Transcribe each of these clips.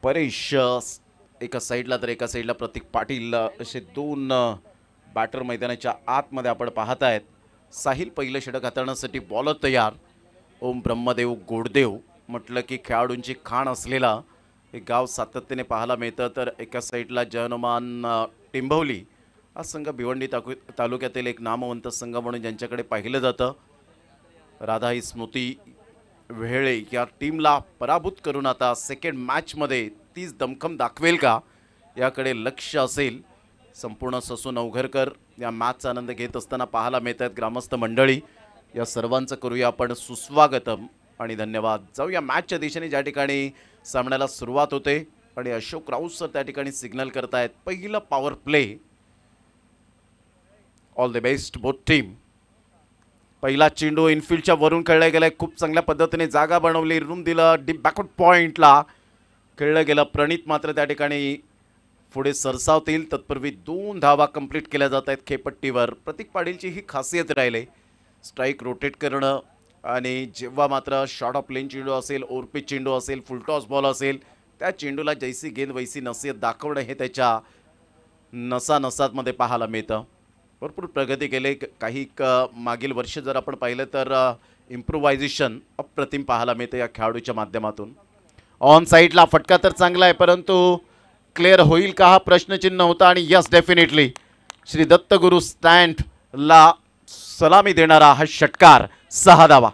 परेश एका साईडला तर एका साईडला प्रतीक पाटील असे दोन बॅटर मैदानाच्या आतमध्ये आपण पाहत आहेत। साहिल पहिलं षटक हाताळण्यासाठी बॉलर तयार। ओम ब्रह्मदेव गोडदेव म्हटलं की खेळाडूंची खाण असलेला हे गाव सातत्याने पाहायला मिळतं। तर एका साईडला जयनुमान टिंबवली हा संघ भिवंडी तालुक्यातील एक नामवंत संघ म्हणून ज्यांच्याकडे पाहिलं जातं। राधा ही स्मृती वेहळे या टीमला पराभूत करून आता सेकंड मॅचमध्ये तीच दमखम दाखवेल का याकडे लक्ष असेल। संपूर्ण ससू नवघरकर या मॅचचा आनंद घेत असताना पाहायला मिळत आहेत। ग्रामस्थ मंडळी या सर्वांचं करूया आपण सुस्वागतम आणि धन्यवाद। जाऊया मॅचच्या दिशेने ज्या ठिकाणी सामन्याला सुरुवात होते आणि अशोक राऊत सर त्या ठिकाणी सिग्नल करतायत पहिला power play. All the best both team. पहिला चेंडू इनफिल्डच्या वरून खेळला गेलाय, खूप चांगल्या पद्धतीने जागा बनवली, रूम दिलं, डीप बॅकवर्ड पॉइंटला खेळलं गेलं। प्रणित मात्र त्या ठिकाणी पुढे सरसावतील तत्पूर्वी 2 धावा कंप्लीट केल्या जात आहेत खेपट्टीवर। प्रतीक पाटीलची ही खासियत राहिले स्ट्राईक रोटेट करणं आणि जेव्हा मात्र शॉर्ट ऑफ प्लेन चेंडू असेल, ओव्हरपिच चेंडू असेल, फुल टॉस बॉल असेल त्या चेंडूला जैसी गेंद वैसी नसीहत दाखवणं हे त्याच्या नसामध्ये पाहायला मिळतं। भरपूर प्रगती केले। काही मागील वर्ष जर आपण पाहिलं तर इम्प्रोव्हायझेशन अप्रतिम पाहायला मिळतं या खेळाडूच्या माध्यमातून। ऑन साईडला फटका तर चांगला आहे परंतु क्लिअर होईल का हा प्रश्नचिन्ह होता आणि यस डेफिनेटली श्री दत्तगुरु स्टँडला सलामी देणारा हा षटकार 6 धावा।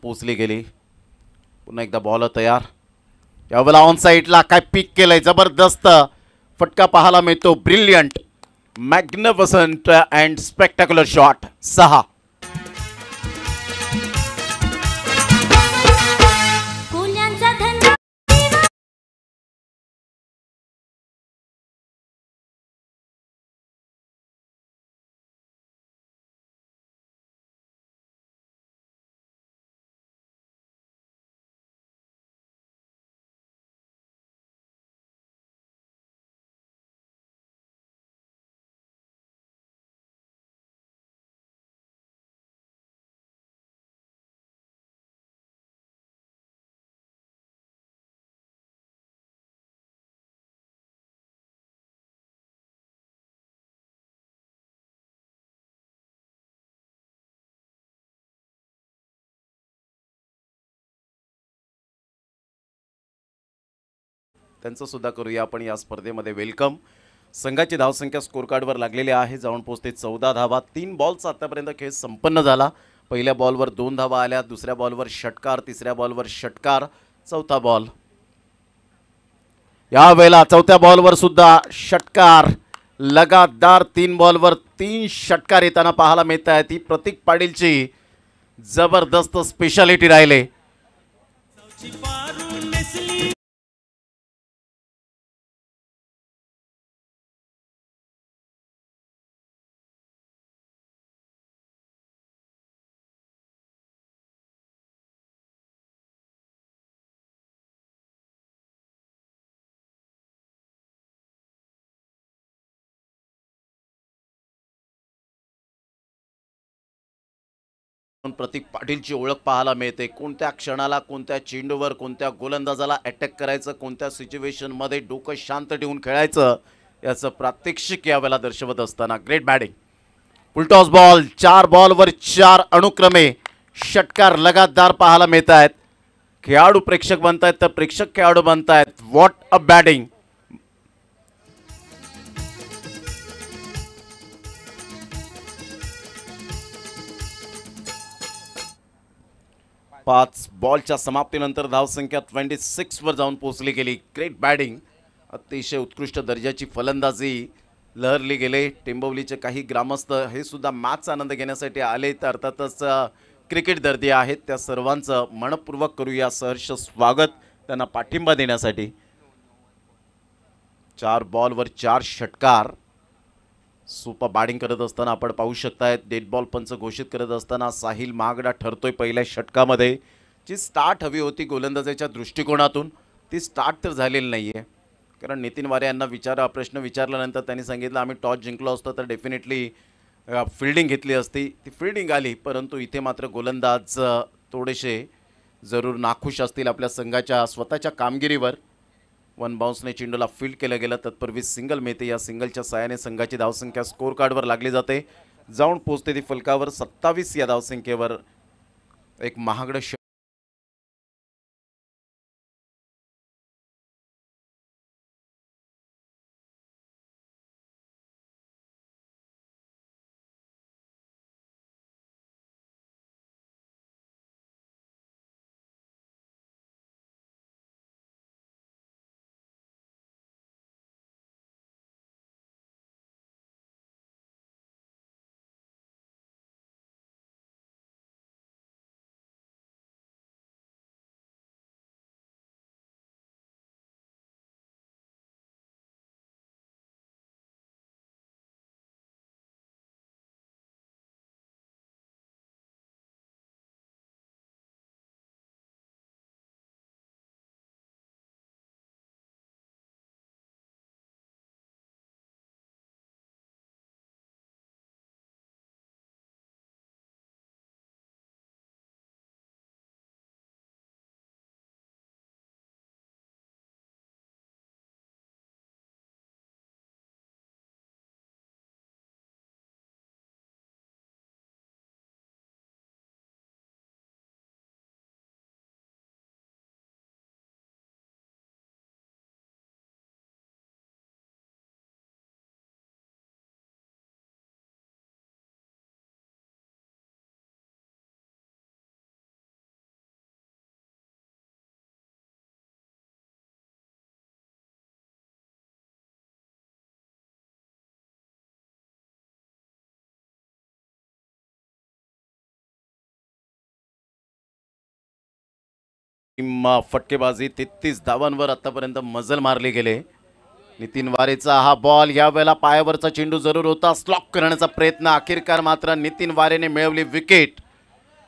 पोचली गेली। पुन्हा एकदा बॉल तयार। यावेळेला ऑन साईडला काय पिक केलंय, जबरदस्त फटका पाहायला मिळतो। Brilliant magnificent and spectacular shot 6। त्यांचं सुद्धा करूया आपण या स्पर्धेमध्ये वेलकम। संघाची धावसंख्या स्कोर कार्डवर लागलेली आहे, जाऊन पोहोचते 14 धावा। 3 बॉलचा आतापर्यंत खेळ संपन्न झाला। पहिल्या बॉलवर 2 धावा आल्या, दुसऱ्या बॉलवर षटकार, तिसऱ्या बॉलवर षटकार, चौथा बॉल। यावेळेला चौथ्या बॉलवर सुद्धा षटकार। लगातार 3 बॉलवर 3 षटकार येताना पाहायला मिळत आहेत। ही प्रतीक पाटीलची जबरदस्त स्पेशालिटी राहिले। प्रतीक पाटीलची ओळख पाहायला मिळते। कोणत्या क्षणाला, कोणत्या चेंडूवर, कोणत्या गोलंदाजाला अटॅक करायचं, कोणत्या सिच्युएशन मध्ये डोकं शांत ठेवून खेळायचं याचं प्रात्यक्षिक यावेळेला दर्शवत असताना ग्रेट बॅटिंग। फुलटॉस बॉल, 4 बॉलवर 4 अनुक्रमे षटकार लगातार पाहायला मिळत आहेत। खेळाडू प्रेक्षक बनतायत तर प्रेक्षक खेळाडू बनतायत। What a batting. 5 बॉलच्या समाप्तीनंतर धावसंख्या 26 वर जाऊन पोहोचली गेली। ग्रेट बॅटिंग, अतिशय उत्कृष्ट दर्जाची फलंदाजी लहरली गेले। टेंबवलीचे काही ग्रामस्थ हे सुद्धा मॅचचा आनंद घेण्यासाठी आले, तर अर्थातच क्रिकेट दर्दी आहेत त्या सर्वांचं मनपूर्वक करूया सहर्ष स्वागत त्यांना पाठिंबा देण्यासाठी। 4 बॉलवर 4 षटकार, सुपर बॅटिंग करत असताना आपण पाहू शकताय डेड बॉल पंच घोषित करत असताना साहिल महागडा ठरतोय पहिल्या षटकामध्ये. जी स्टार्ट हवी होती गोलंदाजाच्या दृष्टिकोनातून ती स्टार्ट तर झालेली नाही आहे. कारण नितीन वारे यांना प्रश्न विचारल्यानंतर त्यांनी सांगितलं आम्ही टॉस जिंकलो असतो तर डेफिनेटली फिल्डिंग घेतली असती. ती फिल्डिंग आली परंतु इथे मात्र गोलंदाज थोडेसे जरूर नाखुश असतील आपल्या संघाच्या स्वतःच्या कामगिरीवर. वन बाउन्सने चेंडूला फील्ड केलं गेलं. तत्पूर्वी सिंगल मिळते. या सिंगलच्या साहाय्याने संघाची धावसंख्या स्कोर कार्डवर लागली जाते. जाऊन पोहोचते ती फलकावर 27 या धावसंख्येवर. एक महागडं फटकेबाजी 33 धावांवर आतापर्यंत मजल मारली गेले. नितीन वारेचा हा बॉल यावेळेला पायावरचा चेंडू जरूर होता. स्लॉक करण्याचा प्रयत्न अखेरकार मात्र नितीन वारेने मिळवली विकेट.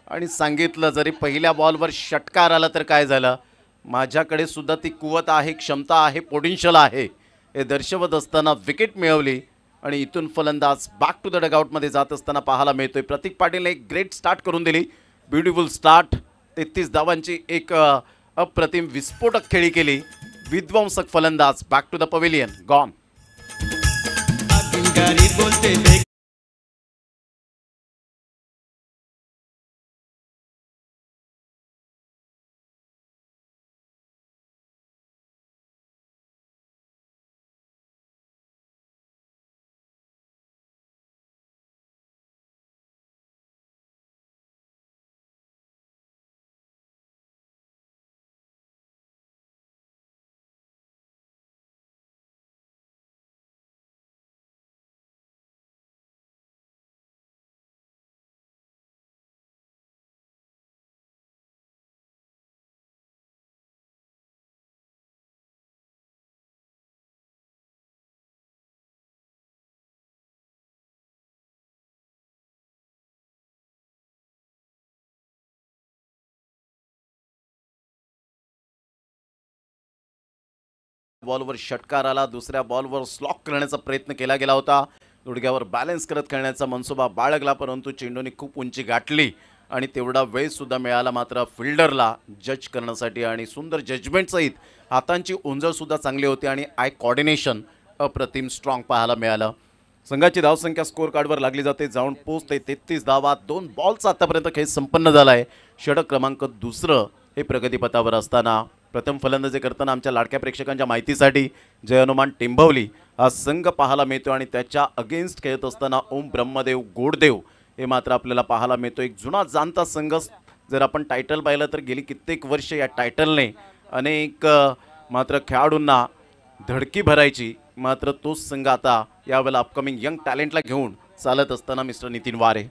आणि सांगितलं जरी पहिल्या बॉलवर षटकार आला तर काय झालं, माझ्याकडे सुद्धा ती कुवत आहे, क्षमता आहे, पोटेन्शियल आहे हे दर्शवत असताना विकेट मिळवली. आणि इथून फलंदाज बॅक टू द डगआउटमध्ये जात असताना पाहायला मिळतोय. प्रतीक पाटीलने एक ग्रेट स्टार्ट करून दिली. Beautiful start. 33 धावांची एक अप्रतिम विस्फोटक खेळी केली. विध्वंसक फलंदाज back to the pavilion gone. बॉलवर षटकार आला. दुसऱ्या बॉलवर स्लॉक करण्याचा प्रयत्न केला गेला होता. गुडघ्यावर बॅलन्स करत खेळण्याचा मनसुबा बाळगला परंतु चेंडूने खूप उंची गाठली आणि तेवढा वेळ सुद्धा मिळाला मात्र फिल्डरला जज करण्यासाठी. आणि सुंदर जजमेंट सहित हातांची उंजळ सुद्धा चांगली होती आणि आय कोऑर्डिनेशन अप्रतिम स्ट्रॉंग पाहायला मिळालं. संघाची धावसंख्या स्कोर कार्डवर लागली जाते. जाऊन पोहोचते 33 धावा. 2 बॉलचा आतापर्यंत खेळ संपन्न झाला आहे. षटक क्रमांक 2 हे प्रगतीपथावर असताना प्रथम फलंदाजी करताना आमच्या लाडक्या प्रेक्षकांच्या माहितीसाठी जय हनुमान टेंभवली हा संघ पाहायला मिळतो. आणि त्याच्या अगेन्स्ट खेळत असताना ओम ब्रह्मदेव गोडदेव हे मात्र आपल्याला पाहायला मिळतो. एक जुना जाणता संघ. जर आपण टायटल पाहिलं तर गेली कित्येक वर्ष या टायटलने अनेक मात्र खेळाडूंना धडकी भरायची. मात्र तोच संघ आता यावेळेला अपकमिंग यंग टॅलेंटला घेऊन चालत असताना मिस्टर नितीन वारे.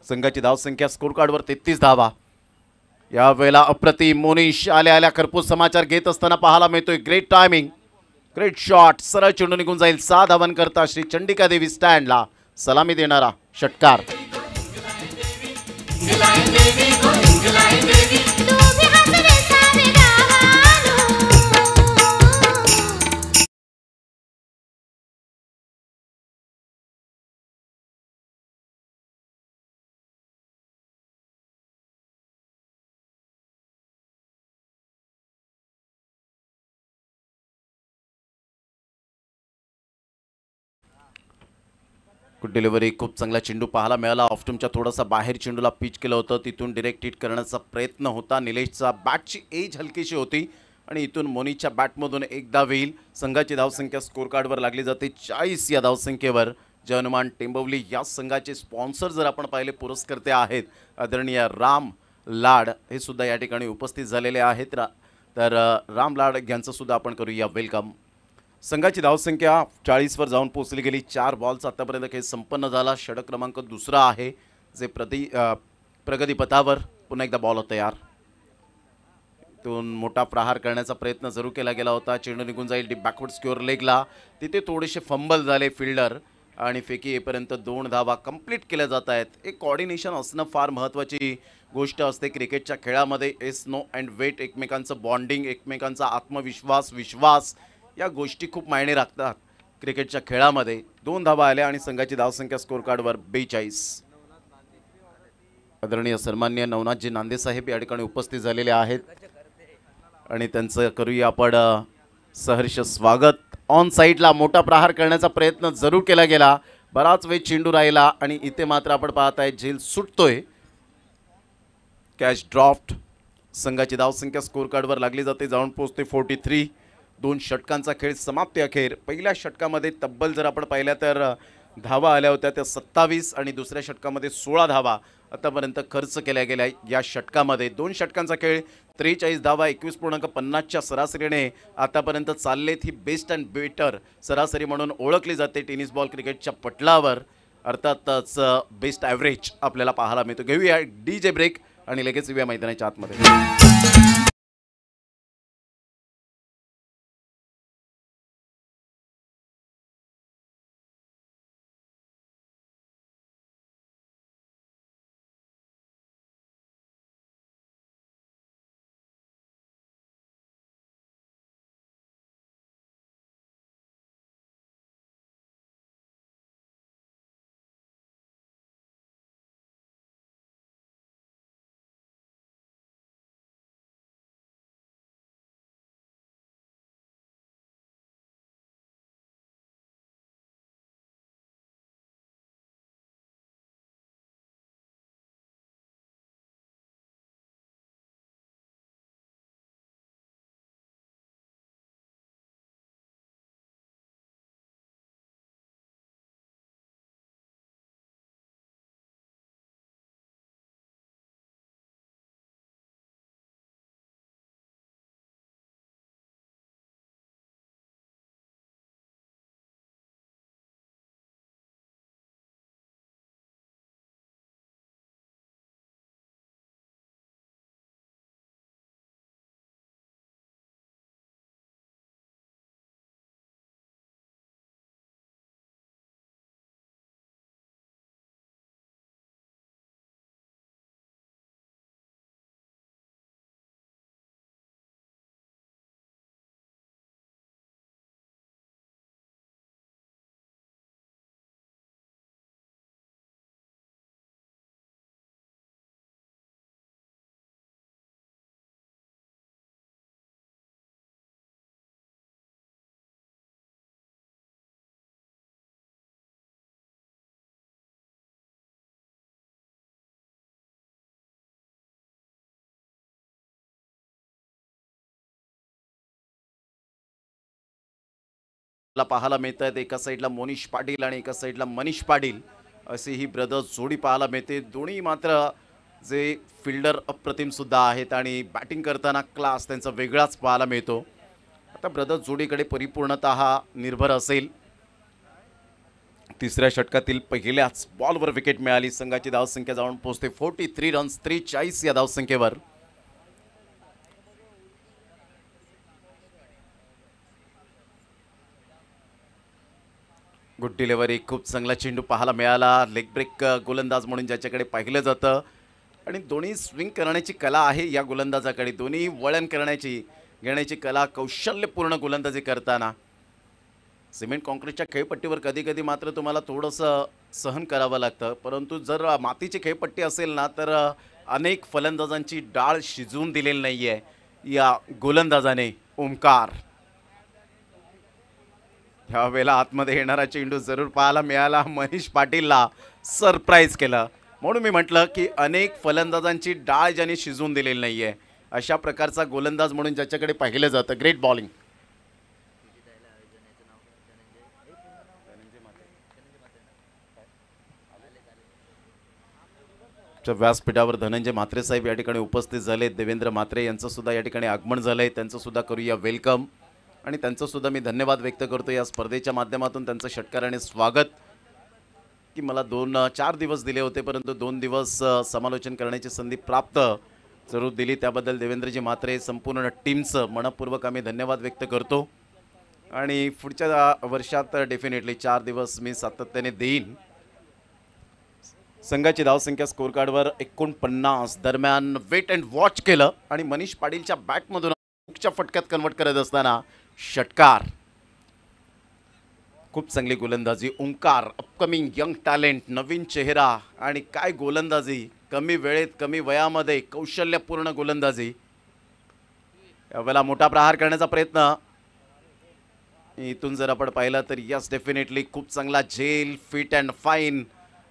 संघाची धावसंख्या स्कोर कार्डवर 33 धावा. यावेळेला अप्रतिम मोनिश आल्या आल्या खरपूस समाचार घेत असताना पाहायला मिळतोय. Great timing. ग्रेट शॉट, सरळ चेंडू निघून जाईल. 6 धावन करता श्री चंडिका देवी स्टँडला सलामी देणारा षटकार. गुड डिलिव्हरी, खूप चांगला चेंडू पाहायला मिळाला. ऑफटूमच्या थोडासा बाहेर चेंडूला पिच केलं होतं, तिथून डिरेक्ट हिट करण्याचा प्रयत्न होता. निलेशचा बॅटची एज हलकीशी होती आणि इथून मोनीच्या बॅटमधून एक धाव येईल. संघाची धावसंख्या स्कोर कार्डवर लागली जाते 40 या धावसंख्येवर. जय हनुमान टेंबवली या संघाचे स्पॉन्सर जर आपण पाहिले पुरस्कर्ते आहेत आदरणीय राम लाड, हे सुद्धा या ठिकाणी उपस्थित झालेले आहेत. तर राम लाड यांचं सुद्धा आपण करूया वेलकम. संघाची धावसंख्या 40 वर जाऊन पोहोचली गेली. 4 बॉलचा आतापर्यंत खेळ संपन्न झाला. षटक क्रमांक दुसरा आहे जे प्रगतीपथावर. पुन्हा एकदा बॉल तयार, इथून मोठा प्रहार करण्याचा प्रयत्न जरूर केला गेला होता. चेंडू निघून जाईल डीप बॅकवर्ड स्क्वेअर लेगला. तिथे थोडेसे फंबल झाले फिल्डर आणि फेकी येईपर्यंत 2 धावा कंप्लीट केल्या जात आहेत. एक कॉर्डिनेशन असणं फार महत्त्वाची गोष्ट असते क्रिकेटच्या खेळामध्ये. एस नो अँड वेट, एकमेकांचं बॉन्डिंग, एकमेकांचा आत्मविश्वास, विश्वास, या गोष्टी खूप मायने राखतात क्रिकेटच्या खेळामध्ये. 2 धावा आल्या आणि संघाची धावसंख्या स्कोर कार्डवर 42. आदरणीय सन्माननीय नवनाथजी नांदे साहेब या ठिकाणी उपस्थित झालेले आहेत आणि त्यांचं करूया आपण सहर्ष स्वागत. ऑन साईडला मोठा प्रहार करण्याचा प्रयत्न जरूर केला गेला. बराच वेळ चेंडू राहिला आणि इथे मात्र आपण पाहताय झेल सुटतोय. Catch draught. संघाची धावसंख्या स्कोर कार्डवर लागली जाते, जाऊन पोहोचते 43. 2 षटकांचा खेळ समाप्ती अखेर. पहिल्या षटकामध्ये तब्बल जर आपण पाहिल्या तर धावा आल्या होत्या त्या 27 आणि दुसऱ्या षटकामध्ये 16 धावा आतापर्यंत खर्च केल्या गेल्या या षटकामध्ये. 2 षटकांचा खेळ, 43 धावा, 21.50च्या सरासरीने आतापर्यंत चाललेत. ही बेस्ट अँड बेटर सरासरी म्हणून ओळखली जाते टेनिस बॉल क्रिकेटच्या पटलावर. अर्थातच बेस्ट ॲव्हरेज आपल्याला पाहायला मिळतो. घेऊया DJ ब्रेक आणि लगेच येऊया मैदानाच्या आतमध्ये. पाहायला मिळत आहेत एका साईडला मोनिश पाटील आणि एका साईडला मनीष पाटील अशी ही ब्रदर्स जोडी पाहायला मिळते. दोन्ही मात्र जे फिल्डर अप्रतिम सुद्धा आहेत आणि बॅटिंग करताना क्लास त्यांचा वेगळाच पाहायला मिळतो. आता ब्रदर्स जोडीकडे परिपूर्णतः निर्भर असेल. तिसऱ्या षटकातील पहिल्याच बॉलवर विकेट मिळाली. संघाची धावसंख्या जाऊन पोहोचते 43 रन्स, 43 या धावसंख्येवर. गुड डिलिव्हरी, खूप चांगला चेंडू पाहायला मिळाला. लेग ब्रेक गोलंदाज म्हणून ज्याच्याकडे पाहिलं जातं आणि दोन्ही स्विंग करण्याची कला आहे या गोलंदाजाकडे. दोन्ही वळण करण्याची घेण्याची कला, कौशल्यपूर्ण गोलंदाजी करताना सिमेंट कॉन्क्रीटच्या खेळपट्टीवर कधी कधी मात्र तुम्हाला थोडंसं सहन करावं लागतं. परंतु जर मातीची खेळपट्टी असेल ना तर अनेक फलंदाजांची डाळ शिजवून दिलेली नाही आहे या गोलंदाजाने. ओमकार ह्यावेळेला आतमध्ये येणारा चेंडू जरूर पाहायला मिळाला. मनीष पाटीलला सरप्राईज केलं. म्हणून मी म्हटलं की अनेक फलंदाजांची डाळ ज्याने शिजवून दिलेली नाही आहे अशा प्रकारचा गोलंदाज म्हणून ज्याच्याकडे पाहिलं जातं. Great bowling. व्यासपीठावर धनंजय म्हात्रे साहेब या ठिकाणी उपस्थित झाले. देवेंद्र म्हात्रे यांचं सुद्धा या ठिकाणी आगमन झालं आहे. त्यांचं सुद्धा करूया वेलकम आणि त्यांचं सुद्धा मी धन्यवाद व्यक्त करतो या स्पर्धेच्या माध्यमातून. त्यांचं षटकाराने स्वागत की मला 4 दिवस दिले होते परंतु 2 दिवस समालोचन करण्याची संधी प्राप्त जरूर दिली. त्याबद्दल देवेंद्रजी म्हात्रे संपूर्ण टीमचं मनपूर्वक आम्ही धन्यवाद व्यक्त करतो आणि पुढच्या वर्षात डेफिनेटली 4 दिवस मी सातत्याने देईन. संघाची धावसंख्या स्कोर कार्डवर 49 दरम्यान वेट अँड वॉच केलं आणि मनीष पाटीलच्या बॅटमधून हुकच्या फटक्यात कन्वर्ट करत असताना षटकार. खूप चांगली गोलंदाजी. ओंकार अपकमिंग यंग टॅलेंट, नवीन चेहरा आणि काय गोलंदाजी. कमी वेळेत कमी वयामध्ये कौशल्यपूर्ण गोलंदाजी. यावेळेला मोठा प्रहार करण्याचा प्रयत्न इथून जर आपण पाहिलं तर यस डेफिनेटली खूप चांगला झेल फिट अँड फाईन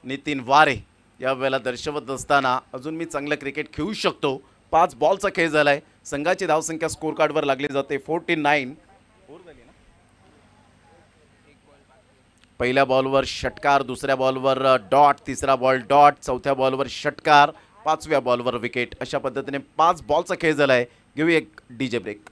नितीन वारे यावेळेला दर्शवत असताना अजून मी चांगलं क्रिकेट खेळू शकतो. 5 बॉलचा खेळ झाला आहे. संघाची धावसंख्या स्कोर कार्डवर लागली जाते 49. पहिल्या बॉलवर षटकार, दुसऱ्या बॉलवर डॉट, तिसरा बॉल डॉट, चौथ्या बॉलवर षटकार, 5व्या बॉलवर विकेट. अशा पद्धतीने 5 बॉलचा खेळ झाला आहे. घेऊ एक डीजे ब्रेक.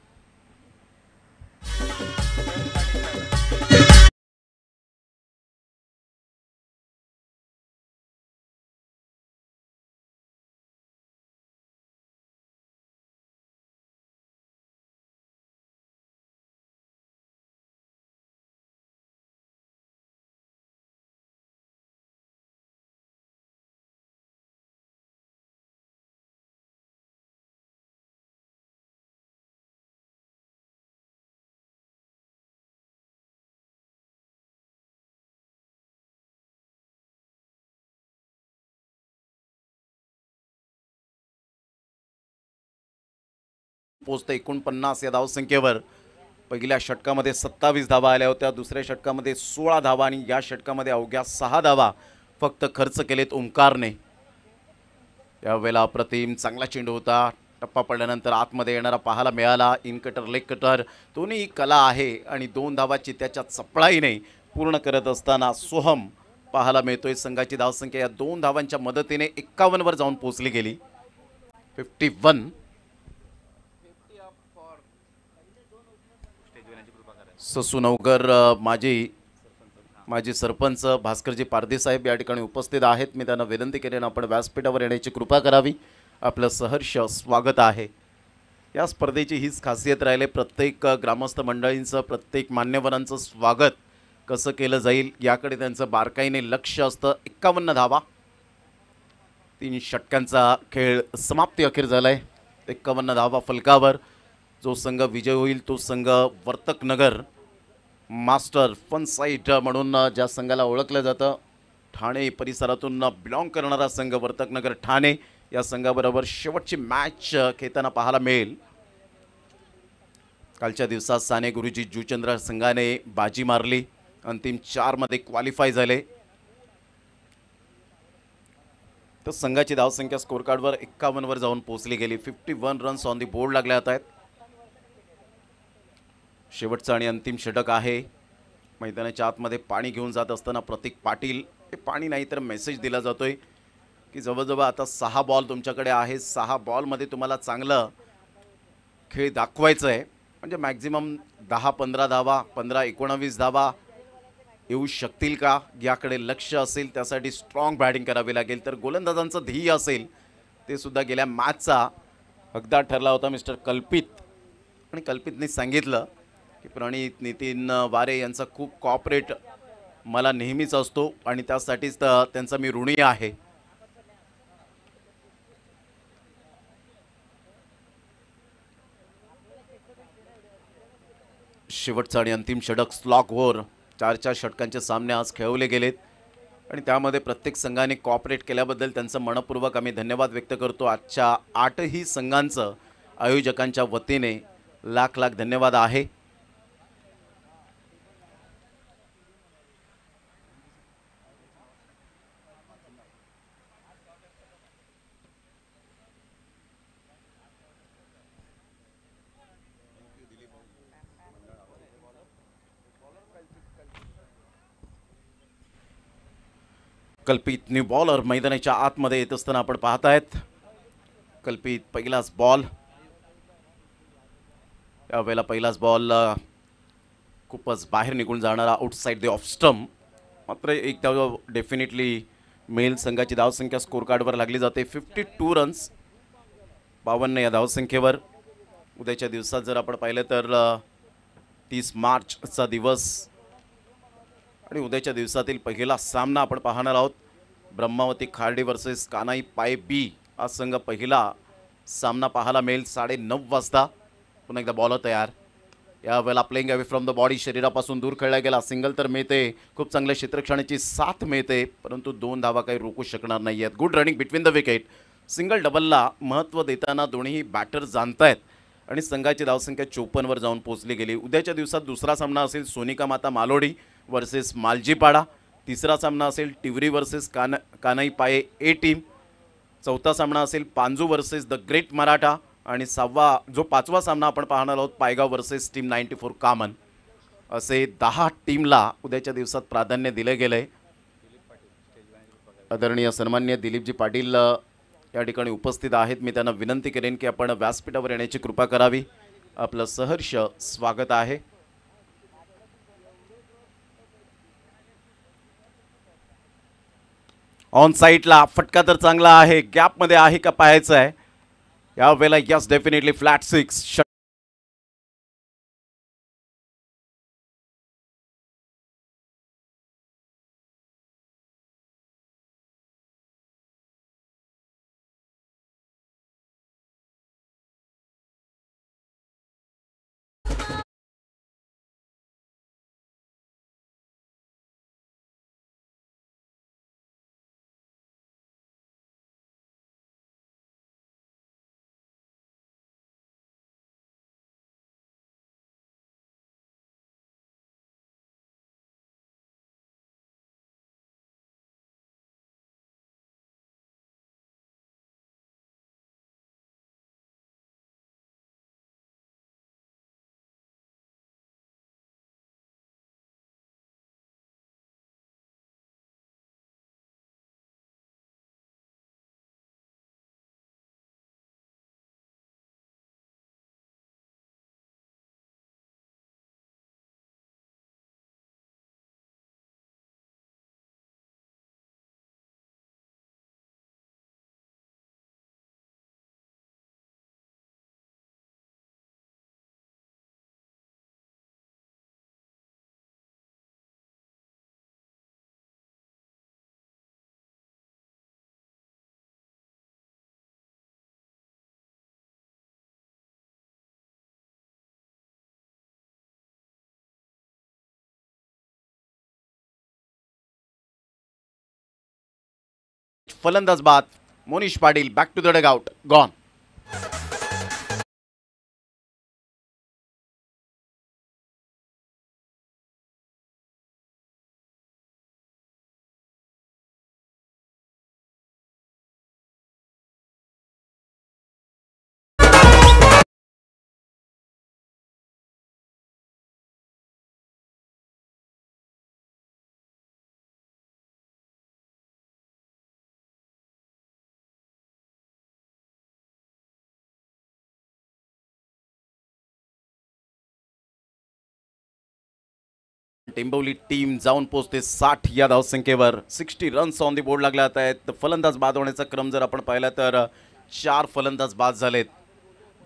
पोचतं 49 या धावसंख्येवर. पहिल्या षटकामध्ये 27 धावा आल्या होत्या, दुसऱ्या षटकामध्ये 16 धावा आणि या षटकामध्ये अवघ्या 6 धावा फक्त खर्च केलेत ओंकारने. यावेळेला अप्रतिम चांगला चेंडू होता. टप्पा पडल्यानंतर आतमध्ये येणारा पाहायला मिळाला. इन कटर लेग कटर दोन्ही कला आहे आणि 2 धावाची त्याच्या चपळाईने पूर्ण करत असताना सोहम पाहायला मिळतोय. संघाची धावसंख्या या 2 धावांच्या मदतीने 51 वर जाऊन पोहोचली गेली. 51. ससूनवकर माजी सरपंच भास्करजी पारधी साहेब या ठिकाणी उपस्थित आहेत. मी त्यांना विनंती केली आपण व्यासपीठावर येण्याची कृपा करावी. आपलं सहर्ष स्वागत आहे. या स्पर्धेची हीच खासियत राहिले. प्रत्येक ग्रामस्थ मंडळींचं, प्रत्येक मान्यवरांचं स्वागत कसं केलं जाईल याकडे त्यांचं बारकाईने लक्ष असतं. 51 धावा, 3 षटकांचा खेळ समाप्ती अखेर झाला आहे. 51 धावा फलकावर. जो संघ विजय होईल तो संघ वर्तकनगर मास्टर फन साईट म्हणून ज्या संघाला ओळखलं जातं, ठाणे परिसरातून बिलॉंग करणारा संघ वर्तकनगर ठाणे या संघाबरोबर शेवटची मॅच खेळताना पाहायला मिळेल. कालच्या दिवसात साने गुरुजी जुचंद्र संघाने बाजी मारली, अंतिम 4 मध्ये क्वालिफाय झाले. तर संघाची धावसंख्या स्कोर कार्डवर 51 वर जाऊन पोहोचली गेली. 51 रन्स ऑन दी बोर्ड लागले आहेत. शेवटचं आणि अंतिम षटक आहे. मैदानाच्या आतमध्ये पाणी घेऊन जात असताना प्रतीक पाटील, हे पाणी नाही तर मेसेज दिला जातोय की जवळजवळ आता 6 बॉल तुमच्याकडे आहे. 6 बॉलमध्ये तुम्हाला चांगलं खेळ दाखवायचं आहे. म्हणजे मॅक्झिमम 10-15 धावा, 15-19 धावा येऊ शकतील का याकडे लक्ष असेल. त्यासाठी स्ट्रॉंग बॅटिंग करावी लागेल. तर गोलंदाजांचं ध्येय असेल ते सुद्धा गेल्या मॅचचा हकदार ठरला होता मिस्टर कल्पित. आणि कल्पितने सांगितलं की प्रणित नितीन वारे यांचा खूप कॉपरेट मला नेहमीच असतो आणि त्यासाठीच त्यांचा मी ऋणी आहे. शेवटचा आणि अंतिम षटक स्लॉगवर 4 षटकांचे सामने आज खेळवले गेलेत आणि त्यामध्ये प्रत्येक संघाने कॉपरेट केल्याबद्दल त्यांचं मनपूर्वक आम्ही धन्यवाद व्यक्त करतो. आजच्या 8ही संघांचं आयोजकांच्या वतीने लाख लाख धन्यवाद आहे. कल्पित न्यू बॉलर मैदानाच्या आतमध्ये येत असताना आपण पाहतायत. कल्पित पहिलाच बॉल, यावेळेला पहिलाच बॉल खूपच बाहेर निघून जाणारा आउटसाइड द ऑफ स्टंप. मात्र एक धाव डेफिनेटली मेल संघाची धावसंख्या स्कोर कार्डवर लागली जाते. 52 रन्स, 52 या धावसंख्येवर. उद्याच्या दिवसात जर आपण पाहिलं तर 30 मार्चचा दिवस आणि उद्याच्या दिवसातील पहिला सामना आपण पाहणार आहोत. ब्रह्मावती खार्डी वर्सेस कानाई पाय बी हा संघ पहिला सामना पाहायला मिळेल 9:30 वाजता. पुन्हा एकदा बॉलर तयार. यावेळेला playing away from the body, शरीरापासून दूर खेळला गेला. सिंगल तर मिळते, खूप चांगल्या क्षेत्ररक्षणाची साथ मिळते, परंतु 2 धावा काही रोखू शकणार नाही आहेत. Good running between the wicket. Single डबलला महत्त्व देताना दोन्ही बॅटर जाणतायत आणि संघाची धावसंख्या 54 वर जाऊन पोहोचली गेली. उद्याच्या दिवसात दुसरा सामना असेल सोनिका माता मालोडी वर्सेस मालजीपाडा. तिसरा सामना असेल टिवरी वर्सेस कानाई पाये ए टीम. चौथा सामना असेल Panju versus the great Maratha आणि पाचवा सामना आपण पाहणार आहोत पायगाव वर्सेस टीम 94 कामन. असे 10 टीमला उद्याच्या दिवसात प्राधान्य दिले गेले. आदरणीय सन्माननीय दिलीपजी पाटील या ठिकाणी उपस्थित आहेत. मी त्यांना विनंती करेन की आपण व्यासपीठावर येण्याची कृपा करावी. आपलं सहर्ष स्वागत आहे. ऑन साईडला फटका तर चांगला आहे, गॅपमध्ये आहे का पाहायचं आहे. यावेळेला यस, डेफिनेटली फ्लॅट 6. फलंदाज बाद Monish Patil, back to the dugout, gone. Tembwali team जाऊन पोहोचते 60 या धावसंख्येवर. 60 रन्स ऑन दी बोर्ड लागले आहेत. फलंदाज बाद होण्याचा क्रम जर आपण पाहिला तर 4 फलंदाज बाद झालेत.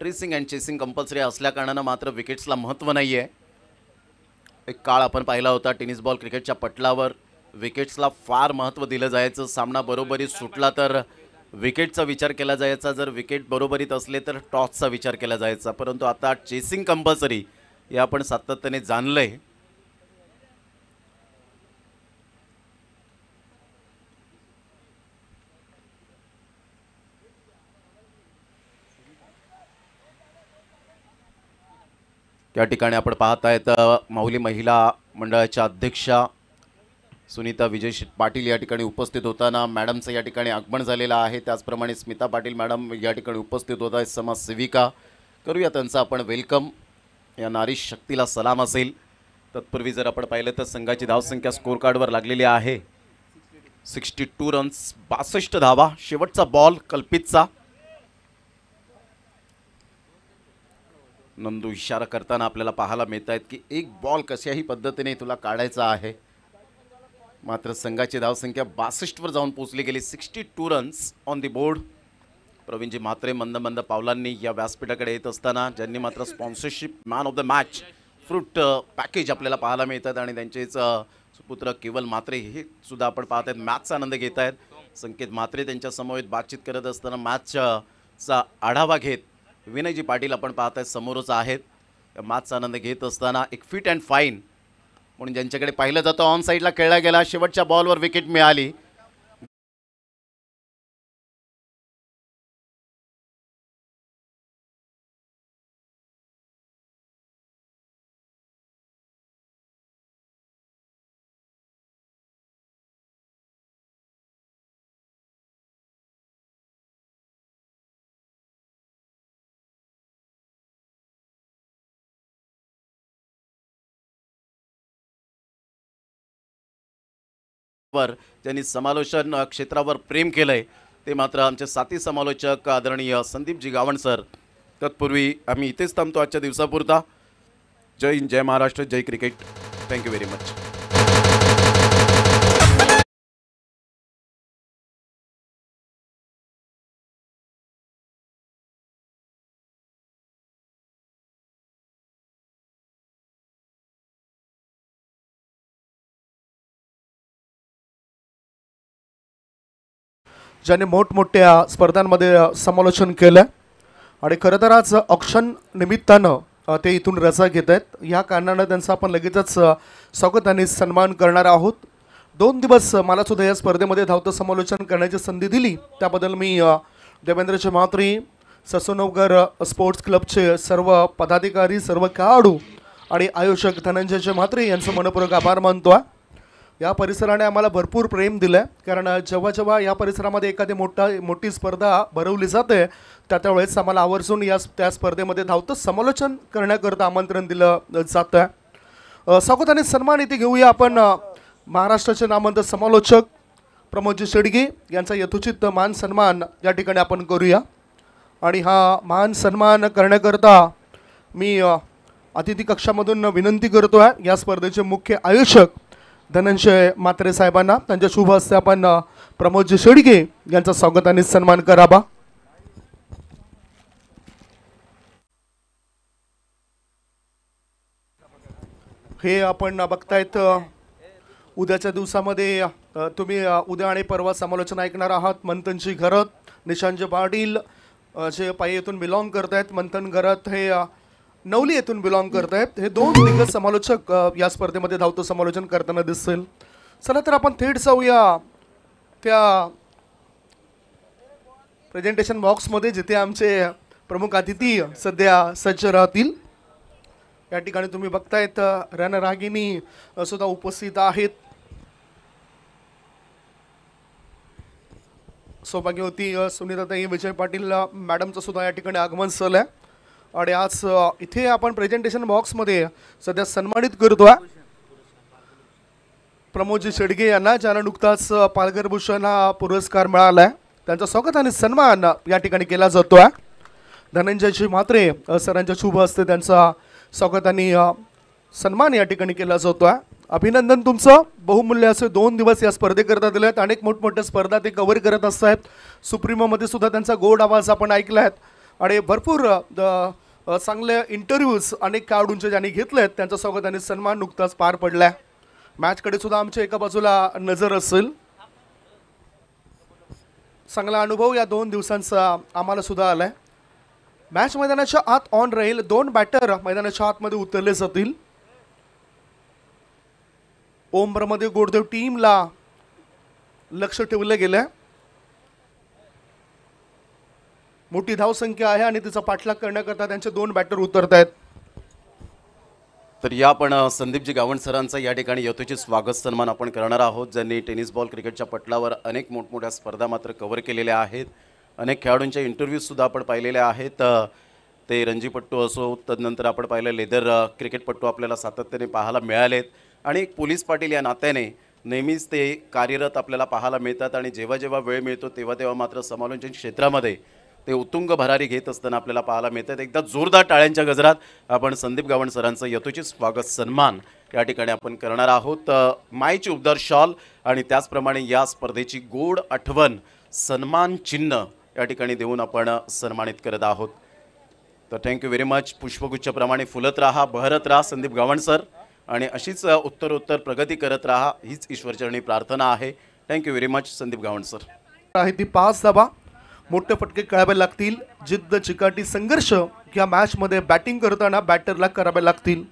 ड्रेसिंग अँड चेसिंग कंपल्सरी असल्या कारणानं मात्र विकेट्सला महत्त्व नाही आहे. एक काळ आपण पाहिला होता टेनिस बॉल क्रिकेटच्या पटलावर विकेट्सला फार महत्त्व दिलं जायचं. सामना बरोबरीत सुटला तर विकेटचा विचार केला जायचा, जर विकेट बरोबरीत असले तर टॉसचा विचार केला जायचा. परंतु आता चेसिंग कंपल्सरी हे आपण सातत्याने जाणलंय. त्या ठिकाणी आपण पाहत आहेत माहुली महिला मंडळाच्या अध्यक्षा सुनीता विजय पाटील या ठिकाणी उपस्थित होताना मॅडमचं या ठिकाणी आगमन झालेलं आहे. त्याचप्रमाणे स्मिता पाटील मॅडम या ठिकाणी उपस्थित होत आहेत, समाजसेविका. करूया त्यांचं आपण वेलकम. या नारी शक्तीला सलाम असेल. तत्पूर्वी जर आपण पाहिलं तर संघाची धावसंख्या स्कोर कार्डवर लागलेली आहे 62 रन्स, 62 धावा. शेवटचा बॉल कल्पितचा. नंदू इशारा करताना आपल्याला पाहायला मिळत आहेत की एक बॉल कशाही पद्धतीने तुला काढायचा आहे. मात्र संघाची धावसंख्या 62 वर जाऊन पोहोचली गेली. 62 runs on the board. Pravinji Mhatre मंद मंद पावलांनी या व्यासपीठाकडे येत असताना ज्यांनी मात्र sponsorship man of the match fruit package आपल्याला पाहायला मिळतात आणि त्यांचेच सुपुत्र केवल म्हात्रे हे सुद्धा आपण पाहत आहेत मॅचचा आनंद घेत आहेत. संकेत म्हात्रे त्यांच्या समवेत बातचीत करत असताना मॅचचा आढावा घेत विनयजी पाटील आपण पाहत आहेत समोरच आहेत. मॅचचा आनंद घेत असताना एक फिट अँड फाईन म्हणून ज्यांच्याकडे पाहिलं जातं ऑन साईडला खेळला गेला. शेवटच्या बॉलवर विकेट मिळाली. वर ज्यांनी समालोचन क्षेत्रावर प्रेम केलंय ते मात्र आमचे साथी समालोचक आदरणीय संदीपजी गावण सर. तत्पूर्वी आम्ही इथेच थांबतो आजच्या दिवसापुरता. जय हिंद, जय महाराष्ट्र, जय क्रिकेट. Thank you very much. ज्याने मोठमोठ्या स्पर्धांमध्ये समालोचन केलं आणि खरं तर आज ऑक्शन निमित्तानं ते इथून रजा घेत आहेत. या कारणानं त्यांचं आपण लगेचच स्वागत आणि सन्मान करणार आहोत. 2 दिवस मला सुद्धा या स्पर्धेमध्ये धावतं समालोचन करण्याची संधी दिली त्याबद्दल मी देवेंद्रजी म्हात्रे, ससूनगर स्पोर्ट्स क्लबचे सर्व पदाधिकारी, सर्व खेळाडू आणि आयोजक धनंजयजी म्हात्रे यांचं मनपूर्वक आभार मानतो. या परिसराने आम्हाला भरपूर प्रेम दिलं आहे, कारण जेव्हा जेव्हा या परिसरामध्ये एखादी मोठी स्पर्धा भरवली जाते त्यावेळेस आम्हाला आवर्जून त्या स्पर्धेमध्ये धावतं समालोचन करण्याकरता आमंत्रण दिलं जातं. स्वागत आणि सन्मान इथे घेऊया आपण महाराष्ट्राचे नामवंत समालोचक प्रमोदजी शेडगे यांचा यथोचित मान सन्मान या ठिकाणी आपण करूया. आणि हा मान सन्मान करण्याकरता मी अतिथी कक्षामधून विनंती करतो आहे या स्पर्धेचे मुख्य आयोजक धनंजय म्हात्रे साहेबांना. त्यांच्या शुभ हस्ते आपण प्रमोदजी शेडगे यांचा स्वागत आणि सन्मान करावा. हे आपण बघतायत उद्याच्या दिवसामध्ये तुम्ही उद्या आणि परवा समालोचन ऐकणार आहात. मंथनजी घरत, निशांतजी पाटील जे पायी येथून बिलॉंग करत आहेत. मंथन घरत हे नवली येथून बिलॉंग करत आहेत. हे 2 दिग्गज समालोचक या स्पर्धेमध्ये धावतं समालोचन करताना दिसतील. चला तर आपण थेट जाऊया त्या प्रेझेंटेशन बॉक्समध्ये जिथे आमचे प्रमुख अतिथी सध्या सज्ज राहतील. या ठिकाणी तुम्ही बघतायत रणरागिनी सुद्धा उपस्थित आहेत. सौभाग्यवती सुनीताताई विजय पाटील मॅडमचं सुद्धा या ठिकाणी आगमन झालं आहे. आणि आज इथे आपण प्रेझेंटेशन बॉक्समध्ये सध्या सन्मानित करतोय प्रमोदजी शेडगे यांना, ज्यांना नुकताच पालघर भूषण हा पुरस्कार मिळाला आहे. त्यांचा स्वागत आणि सन्मान या ठिकाणी केला जातोय. धनंजयजी म्हात्रे सरांच्या शुभ हस्ते त्यांचा स्वागत आणि सन्मान या ठिकाणी केला जातोय. अभिनंदन तुमचं. बहुमूल्य असे 2 दिवस या स्पर्धेकरता दिले आहेत. अनेक मोठमोठ्या स्पर्धा ते कव्हर करत असतात. सुप्रीमोमध्ये सुद्धा त्यांचा गोड आवाज आपण ऐकला आहे आणि भरपूर चांगले इंटरव्ह्यूज अनेक खेळाडूंचे ज्यांनी घेतलेत त्यांचं स्वागत आणि सन्मान नुकताच पार पडलाय. मॅचकडे सुद्धा आमच्या एका बाजूला नजर असेल. चांगला अनुभव या 2 दिवसांचा आम्हाला सुद्धा आलाय. मॅच मैदानाच्या आत ऑन राहील. 2 बॅटर मैदानाच्या आतमध्ये उतरले जातील. ओमरमध्ये गोडदेव टीमला लक्ष ठेवलं गेलंय. मोठी धावसंख्या आहे आणि तिचा पाठलाग करण्याकरता त्यांचे 2 बॅटर उतरत आहेत. तर या पण संदीपजी गावंड सरांचा या ठिकाणी यथोचित स्वागत सन्मान आपण करणार आहोत, ज्यांनी टेनिस बॉल क्रिकेटच्या पटलावर अनेक मोठमोठ्या स्पर्धा मात्र कव्हर केलेल्या आहेत. अनेक खेळाडूंचे इंटरव्ह्यूजसुद्धा आपण पाहिलेले आहेत. ते रणजीपट्टू असो, तदनंतर आपण पाहिलं लेदर क्रिकेटपट्टू आपल्याला सातत्याने पाहायला मिळालेत. आणि एक पोलीस पाटील या नात्याने नेहमीच ते कार्यरत आपल्याला पाहायला मिळतात. आणि जेव्हा जेव्हा वेळ मिळतो तेव्हा तेव्हा मात्र समालोचन क्षेत्रामध्ये ते उत्तुंग भरारी घेत असताना आपल्याला पाहायला मिळतात. एकदा जोरदार टाळ्यांच्या गजरात आपण संदीप गावंड सरांचं यथोचित स्वागत सन्मान या ठिकाणी आपण करणार आहोत. मायची उबदार शॉल आणि त्याचप्रमाणे या स्पर्धेची गोड आठवण सन्मान चिन्ह या ठिकाणी देऊन आपण सन्मानित करत आहोत. तर थँक्यू व्हेरी मच. पुष्पगुच्छप्रमाणे फुलत राहा, बहरत राहा संदीप गावंड सर, आणि अशीच उत्तरोत्तर प्रगती करत राहा हीच ईश्वरचरणी प्रार्थना आहे. Thank you very much Sandeep Gawand sir. आहे ती 5 धावा. मोठे फटके खेळावे लागतील. जिद्द, चिकाटी, संघर्ष या मॅचमध्ये बॅटिंग करताना बॅटरला करावे लागतील.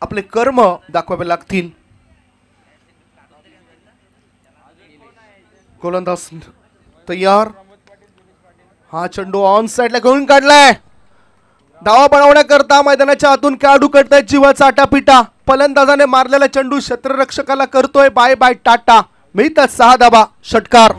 आपले कर्म दाखवावे लागतील. गोलंदाज तयार. हा चेंडू ऑन साइडला घेऊन काढलाय. धावा बनवण्याकरता मैदानाच्या आतून खेळाडू करतायत जीवाचा आटापिटा. फलंदाजाने मारलेला चेंडू क्षेत्ररक्षकाला करतोय बाय बाय टाटा. मिळतात 6 धावा. षटकार.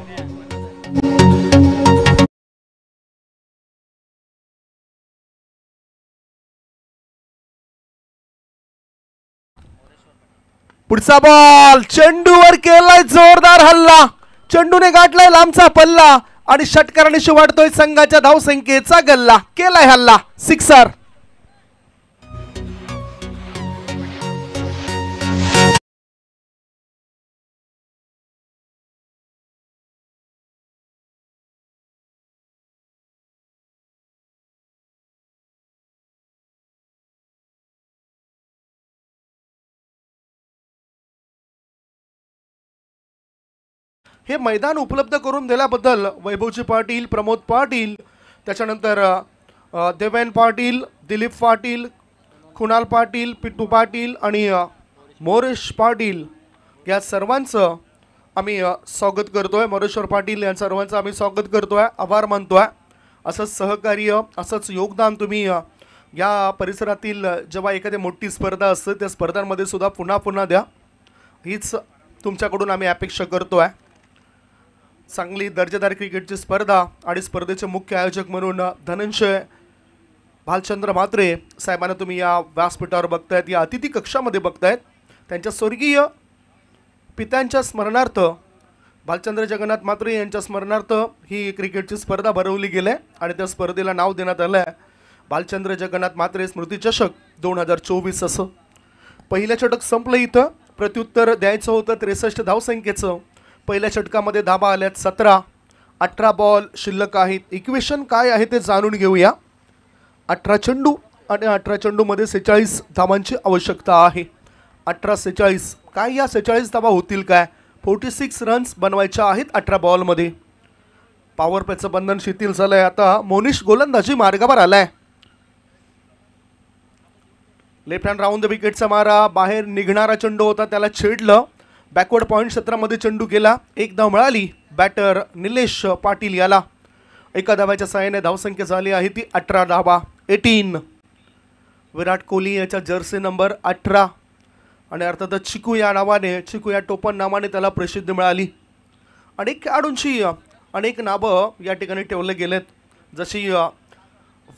पुढचा बॉल. चेंडूवर केलाय जोरदार हल्ला. चेंडूने गाठलाय लांबचा पल्ला आणि षटकाराने शिवाडतोय संघाच्या धावसंख्येचा गल्ला. केलाय हल्ला. सिक्सर. हे मैदान उपलब्ध करून दिल्याबद्दल वैभवजी पाटील, प्रमोद पाटील, त्याच्यानंतर देवेन पाटील, दिलीप पाटील, कुणाल पाटील, पिट्टू पाटील आणि मोरेश पाटील या सर्वांचं आम्ही स्वागत करतोय. मोरेश्वर पाटील या सर्वांचं आम्ही स्वागत करतोय, आभार मानतोय. असंच सहकार्य, असंच योगदान तुम्ही या परिसरातील जेव्हा एखादी मोठी स्पर्धा असते त्या स्पर्धांमध्ये सुद्धा पुन्हा पुन्हा द्या. हीच तुमच्याकडून आम्ही अपेक्षा करतोय. चांगली दर्जेदार क्रिकेटची स्पर्धा आणि स्पर्धेचे मुख्य आयोजक म्हणून धनंजय भालचंद्र म्हात्रे साहेबांना तुम्ही या व्यासपीठावर बघतायत, या अतिथी कक्षामध्ये बघतायत. त्यांच्या स्वर्गीय पित्यांच्या स्मरणार्थ भालचंद्र जगन्नाथ म्हात्रे यांच्या स्मरणार्थ ही क्रिकेटची स्पर्धा भरवली गेली आणि त्या स्पर्धेला नाव देण्यात आलं आहे भालचंद्र जगन्नाथ म्हात्रे स्मृती चषक 2024 असं. पहिलं षटक संपलं. इथं प्रत्युत्तर द्यायचं होतं 63 धावसंख्येचं. पहिल्या षटकामध्ये धाबा आल्यात 17. 18 बॉल शिल्लक आहेत. इक्वेशन काय आहे ते जाणून घेऊया. 18 चेंडू आणि 18 चेंडूमध्ये 46 धावांची आवश्यकता आहे. 18-46 काय या 46 धावा होतील काय? 46 रन्स बनवायच्या आहेत 18 बॉलमध्ये. पॉवर प्लेचं बंधन शिथिल झालंय. आता मोनिश गोलंदाजी मार्गावर आलाय. लेफ्ट हँड राऊंड द विकेटचा मारा. बाहेर निघणारा चेंडू होता, त्याला छेडलं. बॅकवर्ड पॉईंट क्षेत्रामध्ये चेंडू गेला. 1 धाव मिळाली बॅटर निलेश पाटील याला. एका धावाच्या सहाय्याने धावसंख्या झाली आहे ती 18 धावा. 18. विराट कोहली याच्या जर्सी नंबर 18 आणि अर्थातच चिकू या नावाने, चिकू या टोपण नावाने त्याला प्रसिद्धी मिळाली. अनेक खेळाडूंची अनेक नावं या ठिकाणी ठेवले गेलेत. जशी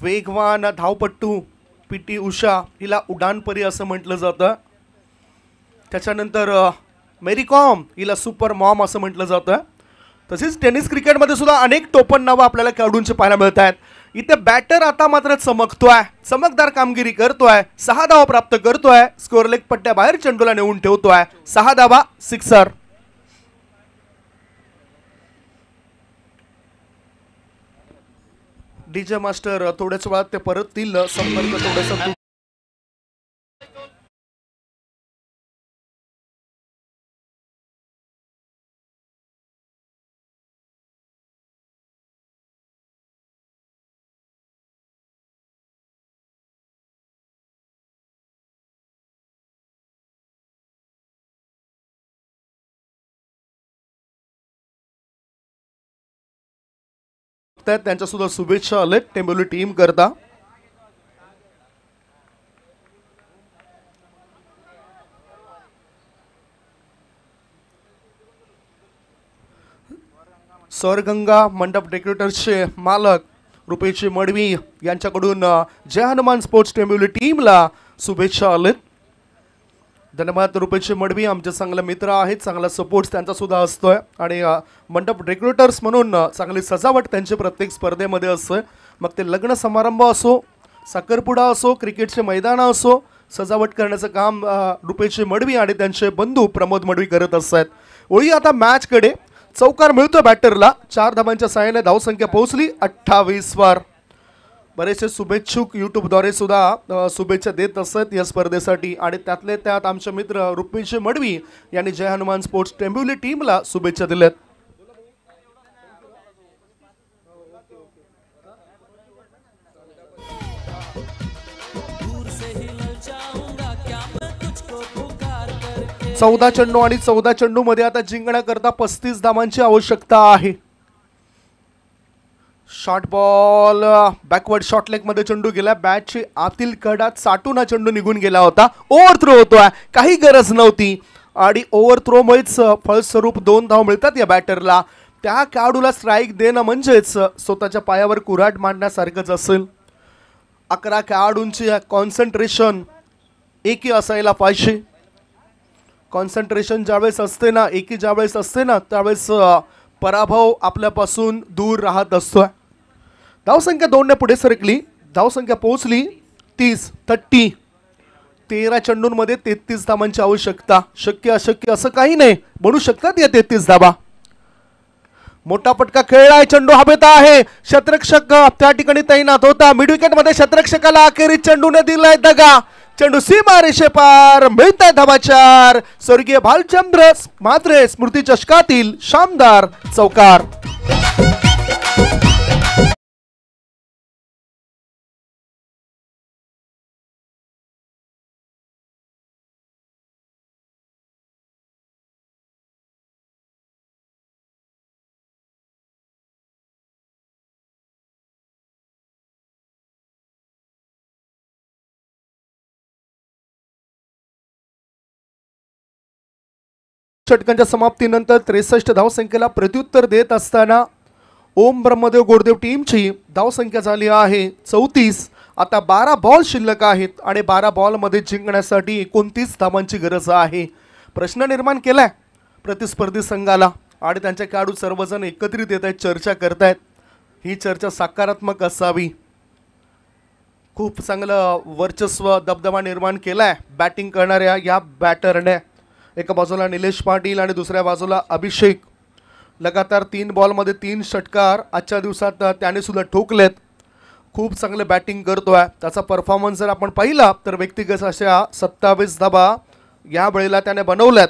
वेगवान धावपट्टू PT उषा, हिला उडानपरी असं म्हटलं जातं. त्याच्यानंतर मेरी कॉम, हिला सुपर मॉम असं म्हटलं जातं. तसेच टेनिस क्रिकेटमध्ये सुद्धा अनेक टोपण नावं आपल्याला खेळाडूंची पाहायला मिळत आहेत. इथे बॅटर आता मात्र चमकतोय, चमकदार कामगिरी करतोय. 6 धावा प्राप्त करतोय. स्कोअर लेग पट्ट्या बाहेर चेंडूला नेऊन ठेवतोय. 6 धावा. सिक्सर. डीजे मास्टर थोड्याच वेळात ते परततील. संपर्क थोडासा त्यांच्या सुद्धा शुभेच्छा आलेत टेंबोली टीम करता. सरगंगा मंडप डेकोरेटर्सचे मालक रुपेश मडवी यांच्याकडून जय हनुमान स्पोर्ट्स टेंबोली टीमला शुभेच्छा आलेत. धन्यवाद रुपेश मडवी, आमचे चांगले मित्र आहेत, चांगला सपोर्ट त्यांचा सुद्धा असतोय आणि मंडप डेकोरेटर्स म्हणून चांगली सजावट त्यांची प्रत्येक स्पर्धेमध्ये असते. मग ते लग्न समारंभ असो, साखरपुडा असो, क्रिकेटचे मैदान असो, सजावट करण्याचं काम रुपेश मडवी आणि त्यांचे बंधू प्रमोद मडवी करत असतात. ओळी आता मॅचकडे. चौकार मिळतो बॅटरला. 4 धावांच्या सहाय्याने धावसंख्या पोहोचली 28 वर. बरेचसे शुभेच्छुक यूट्यूबद्वारे सुद्धा शुभेच्छा देत असत या स्पर्धेसाठी आणि त्यातले त्यात आमचे मित्र रुपेश मडवी यांनी जय हनुमान स्पोर्ट्स टेंबोली टीमला शुभेच्छा दिल्यात. चौदा चेंडू आणि 14 चेंडू मध्ये आता जिंकण्याकरता 35 धावांची आवश्यकता आहे. Short ball backward short leg मध्ये चेंडू गेला. बॅटची आतील कडात साठून हा चेंडू निघून गेला होता. ओव्हर थ्रो होतोय, काही गरज नव्हती आणि ओव्हर थ्रो मुळेच फलस्वरूप 2 धाव मिळतात या बॅटरला. त्या खेळाडूला स्ट्राईक देणं म्हणजेच स्वतःच्या पायावर कुऱ्हाड मांडण्यासारखंच असेल. 11 खेळाडूंची कॉन्सन्ट्रेशन एकी असायला पाहिजे. कॉन्सन्ट्रेशन ज्यावेळेस असते ना, एकी ज्यावेळेस असते ना, त्यावेळेस पराभव आपल्यापासून दूर राहत असतोय. धावसंख्या 2 ने पुढे सरकली. धावसंख्या पोहोचली 30. 13 चेंडूंमध्ये 33 धावांची आवश्यकता. शक्य अशक्य असं काही नाही, बनू शकतात या 33 धावा. मोठा पटका खेळलाय, चेंडू हवेत आहे. क्षेत्ररक्षक त्या ठिकाणी तैनात होता. मिड विकेट मध्ये क्षेत्ररक्षकाला अखेरीस चेंडूने दिलाय दगा. चेंडू सीमा रेषे पार. मिळताय धावा 4. स्वर्गीय भालचंद्र म्हात्रे स्मृती चषकातील शानदार चौकार. षटकांच्या समाप्तीनंतर 63 धावसंख्येला प्रत्युत्तर देत असताना ओम ब्रह्मदेव गोडदेव टीमची धावसंख्या झाली आहे 34. आता 12 बॉल शिल्लक आहेत आणि 12 बॉलमध्ये जिंकण्यासाठी 29 धावांची गरज आहे. प्रश्न निर्माण केलाय प्रतिस्पर्धी संघाला आणि त्यांचे खेळाडू सर्वजण एकत्रित येत आहेत, चर्चा करतायत. ही चर्चा सकारात्मक असावी. खूप चांगलं वर्चस्व दबदबा निर्माण केलाय बॅटिंग करणाऱ्या या बॅटरने. एका बाजूला निलेश पाटील आणि दुसऱ्या बाजूला अभिषेक. लगातार 3 बॉलमध्ये 3 षटकार आजच्या दिवसात त्याने सुद्धा ठोकलेत. खूप चांगले बॅटिंग करतोय. त्याचा परफॉर्मन्स जर आपण पाहिला तर व्यक्तिगत अशा 27 धावा या वेळेला त्याने बनवल्यात.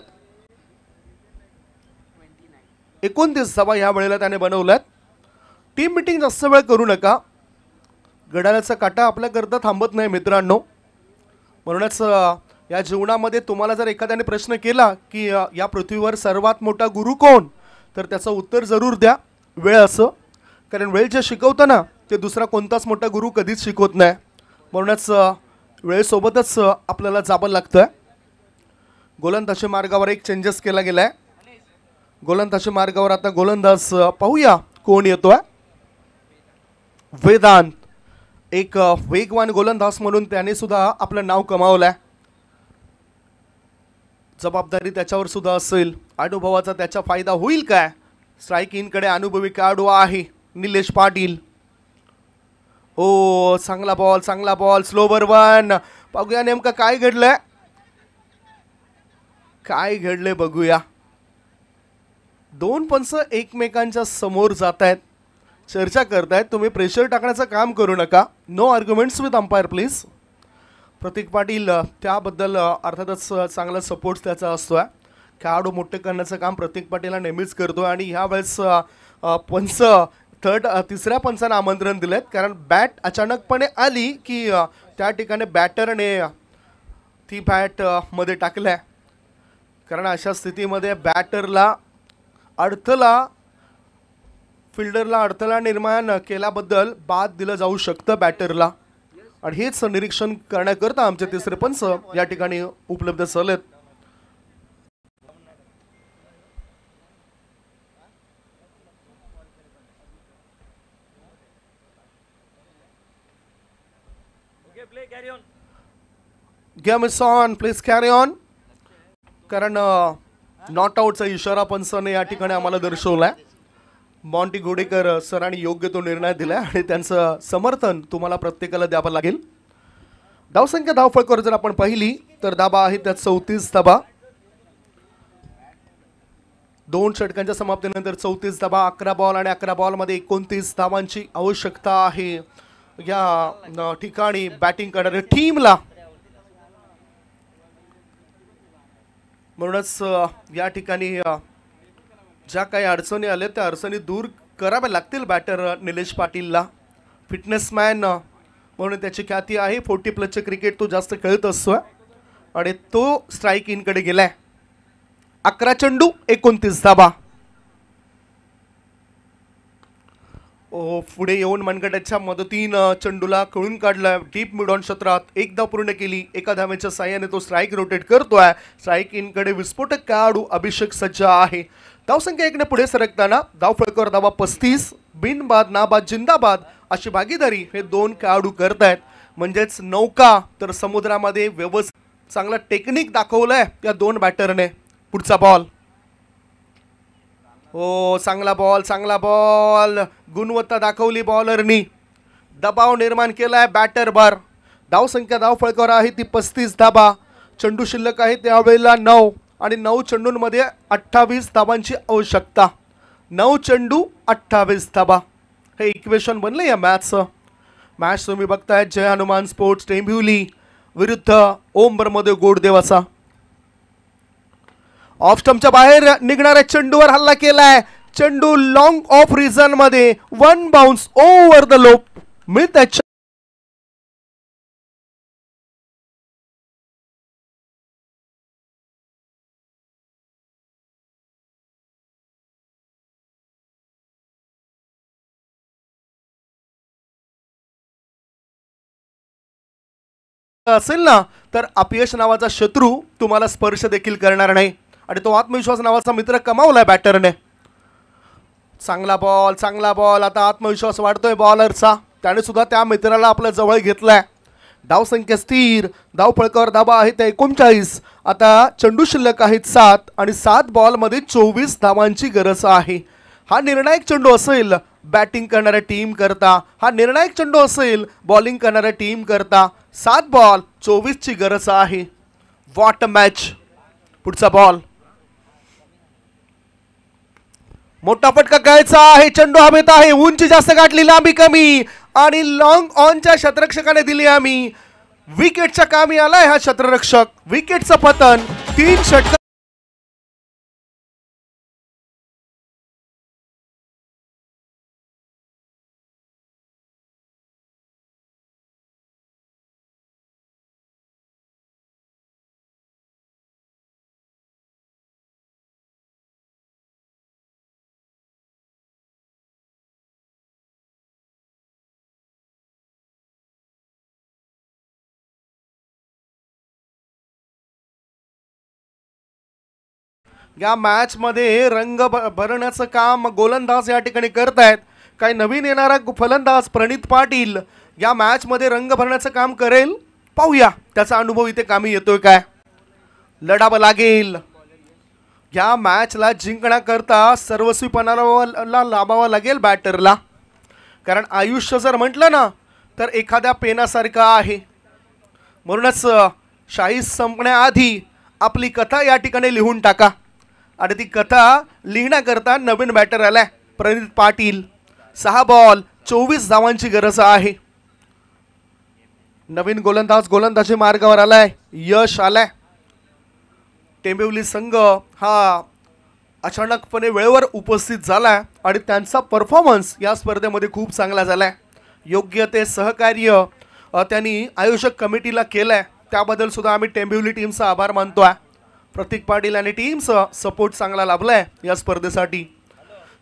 29 धावा या वेळेला त्याने बनवल्यात. टीम मीटिंग जास्त वेळ करू नका. घड्याळाचा काटा आपल्याकरता थांबत नाही मित्रांनो. म्हणूनच या जीवनामध्ये तुम्हाला जर एखाद्याने प्रश्न केला की या पृथ्वीवर सर्वात मोठा गुरु कोण, तर त्याचं उत्तर जरूर द्या वेळ असं. कारण वेळ जे शिकवतं ना ते दुसरा कोणताच मोठा गुरु कधीच शिकवत नाही. म्हणूनच वेळेसोबतच आपल्याला जावं लागतं. गोलंदाजी मार्गावर एक चेंजेस केला गेलाय. गोलंदाजी मार्गावर आता गोलंदाज पाहूया कोण येतोय. वेदांत एक वेगवान गोलंदाज म्हणून त्याने सुद्धा आपलं नाव कमावलंय. जबाबदारी त्याच्यावर सुद्धा असेल. अनुभवाचा त्याचा फायदा होईल काय. स्ट्राईक इनकडे अनुभवी खेळाडू आहे निलेश पाटील. ओ चांगला बॉल स्लोवर वन. बघूया नेमकं काय घडलंय. काय घडलंय बघूया. 2 पंच एकमेकांच्या समोर जात आहेत. चर्चा करतायत, तुम्ही प्रेशर टाकण्याचं काम करू नका. No arguments with umpire please. Pratik Patil त्याबद्दल अर्थातच चांगला सपोर्ट त्याचा असतो आहे. खेळाडू मोठे करण्याचं काम प्रतीक पाटीलला नेहमीच करतो आणि ह्यावेळेस पंच तिसऱ्या पंचानं आमंत्रण दिलं आहे, कारण बॅट अचानकपणे आली की त्या ठिकाणी बॅटरने ती बॅट मध्ये टाकल्या, कारण अशा स्थितीमध्ये बॅटरला अडथळा फिल्डरला अडथळा निर्माण केल्याबद्दल बाद दिलं जाऊ शकतं बॅटरला. आणि हेच निरीक्षण करण्याकरता आमचे तिसरे पंच या ठिकाणी उपलब्ध झालेत. Game is on, please carry on. कारण नॉट आउटचा इशारा पंचाने या ठिकाणी आम्हाला दर्शवलाय. मॉन्टी घोडेकर सरांनी योग्य तो निर्णय दिला आणि त्यांचं समर्थन तुम्हाला प्रत्येकाला द्यावं लागेल. धावसंख्या धावफळकावर जर आपण पाहिली तर धाबा आहे त्यात 34 धाबा. 2 षटकांच्या समाप्तीनंतर 34 धाबा. 11 बॉल आणि 11 बॉलमध्ये 29 धावांची आवश्यकता आहे या ठिकाणी बॅटिंग करणाऱ्या टीमला. म्हणूनच या ठिकाणी ज्या काही अडचणी आल्या त्या अडचणी दूर कराव्या लागतील बॅटर निलेश पाटीलला. फिटनेसमॅन म्हणून त्याची ख्याती आहे. 40+ क्रिकेट तो जास्त खेळत असतो आणि तो स्ट्राईक इनकडे गेलाय. 11 चेंडू 29 धाबा. पुढे येऊन मनगटाच्या मदतीनं चेंडूला कळून काढलं. डीप मिड ऑन क्षेत्रात एकदा पूर्ण केली. एका धावेच्या साह्याने तो स्ट्राईक रोटेट करतोय. स्ट्राईक इनकडे विस्फोटक खेळाडू अभिषेक सज्ज आहे. धावसंख्या 1ने पुढे सरकताना धावफळकावर धावा 35. बिनबाद नाबाद जिंदाबाद अशी भागीदारी हे 2 खेळाडू करतायत. म्हणजेच नौका तर समुद्रामध्ये व्यवस्थित चांगला टेक्निक दाखवलंय या 2 बॅटरने. पुढचा बॉल. हो, चांगला बॉल, चांगला बॉल. गुणवत्ता दाखवली बॉलरनी. दबाव निर्माण केलाय बॅटरवर. धावसंख्या धावफळकावर आहे ती 35 धाबा. चेंडू शिल्लक आहे त्यावेळेला 9 आणि 9 चेंडूंमध्ये 28 धाबांची आवश्यकता. 9 चेंडू 28 धाबा हे इक्वेशन बनलं या मॅचचं. मॅच तुम्ही बघताय जय हनुमान स्पोर्ट्स टेंभिवली विरुद्ध ओमबरमध्ये गोडदेवाचा. ऑफ स्टंपच्या बाहेर निघणाऱ्या चेंडूवर हल्ला केलाय. चेंडू लॉंग ऑफ रिझन मध्ये 1 बाउन्स ओव्हर द लोप. मिळत असेल ना तर अपयश नावाचा शत्रू तुम्हाला स्पर्श देखील करणार नाही आणि तो आत्मविश्वास नावाचा मित्र कमावलाय बॅटरने. चांगला बॉल, चांगला बॉल. आता आत्मविश्वास वाढतोय बॉलरचा. त्याने सुद्धा त्या मित्राला आपल्या जवळ घेतलाय. धावसंख्या स्थिर. धावफळकावर धाबा आहे त्या 39. आता चेंडू शिल्लक आहेत 7 आणि 7 बॉलमध्ये 24 धावांची गरज आहे. हा निर्णायक चेंडू असेल बॅटिंग करणाऱ्या टीम करता. हा निर्णायक चेंडू असेल बॉलिंग करणाऱ्या टीम करता. 7 बॉल 24 ची गरज आहे. What a match. पुढचा बॉल. मोठा फटका गायचा आहे. चेंडू हवेत आहे. उंची जास्त गाठली, लांबी कमी आणि लॉंग ऑनच्या क्षेत्ररक्षकाने दिली आम्ही. विकेटच्या कामी आलाय हा क्षेत्ररक्षक. विकेटचं पतन. 3 षटक. या मॅच मध्ये रंग भरण्याचं काम गोलंदाज या ठिकाणी करतायत. काही नवीन येणारा फलंदाज प्रणित पाटील या मॅच मध्ये रंग भरण्याचं काम करेल. पाहूया त्याचा अनुभव इथे कामी येतोय काय. लढावं लागेल. या मॅचला जिंकण्याकरता सर्वस्वीपणाला लाभावं लागेल बॅटरला. कारण आयुष्य जर म्हटलं ना तर एखाद्या पेनासारखं आहे. म्हणूनच शाही संपण्याआधी आपली कथा या ठिकाणी लिहून टाका. आणि ती कथा लिहिण्याकरता नवीन बॅटर आलाय प्रणित पाटील. 6 बॉल 24 धावांची गरज आहे. नवीन गोलंदाजी मार्गावर आलाय, यश आलाय. टेंबिवली संघ हा अचानकपणे वेळेवर उपस्थित झालाय आणि त्यांचा परफॉर्मन्स या स्पर्धेमध्ये खूप चांगला झालाय. योग्य ते सहकार्य त्यांनी आयोजक कमिटीला केलंय, त्याबद्दल सुद्धा आम्ही टेंबिवली टीमचा आभार मानतोय. प्रतीक पाटील आणि टीमचा सपोर्ट चांगला लाभलाय या स्पर्धेसाठी.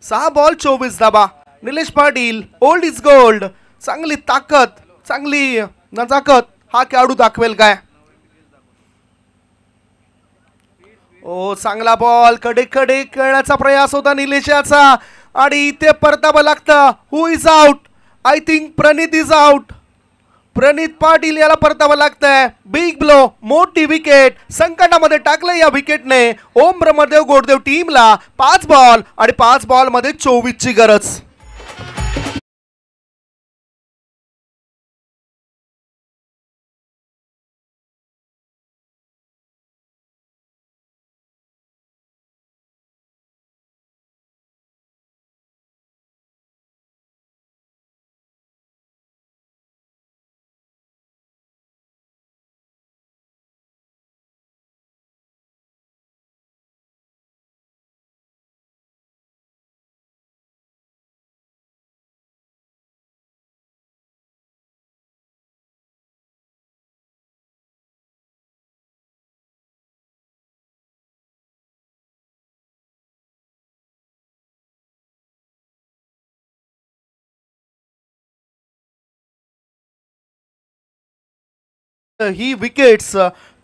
6 ball 24 dhaba. Nilesh Patil old is gold. चांगली ताकद, चांगली नजाकत हा खेळाडू दाखवेल काय? ओ चांगला बॉल कडे खेळण्याचा प्रयास होता निलेशाचा आणि इथे परतावं लागतं. Who is out? I think Pranit is out. Pranit Patil याला परतावं लागतंय. बिग ब्लो, मोठी विकेट संकटामध्ये टाकलं या विकेटने ओम ब्रह्मदेव गोडदेव टीमला. 5 बॉल आणि 5 बॉल मध्ये 24 ची गरज. ही विकेट्स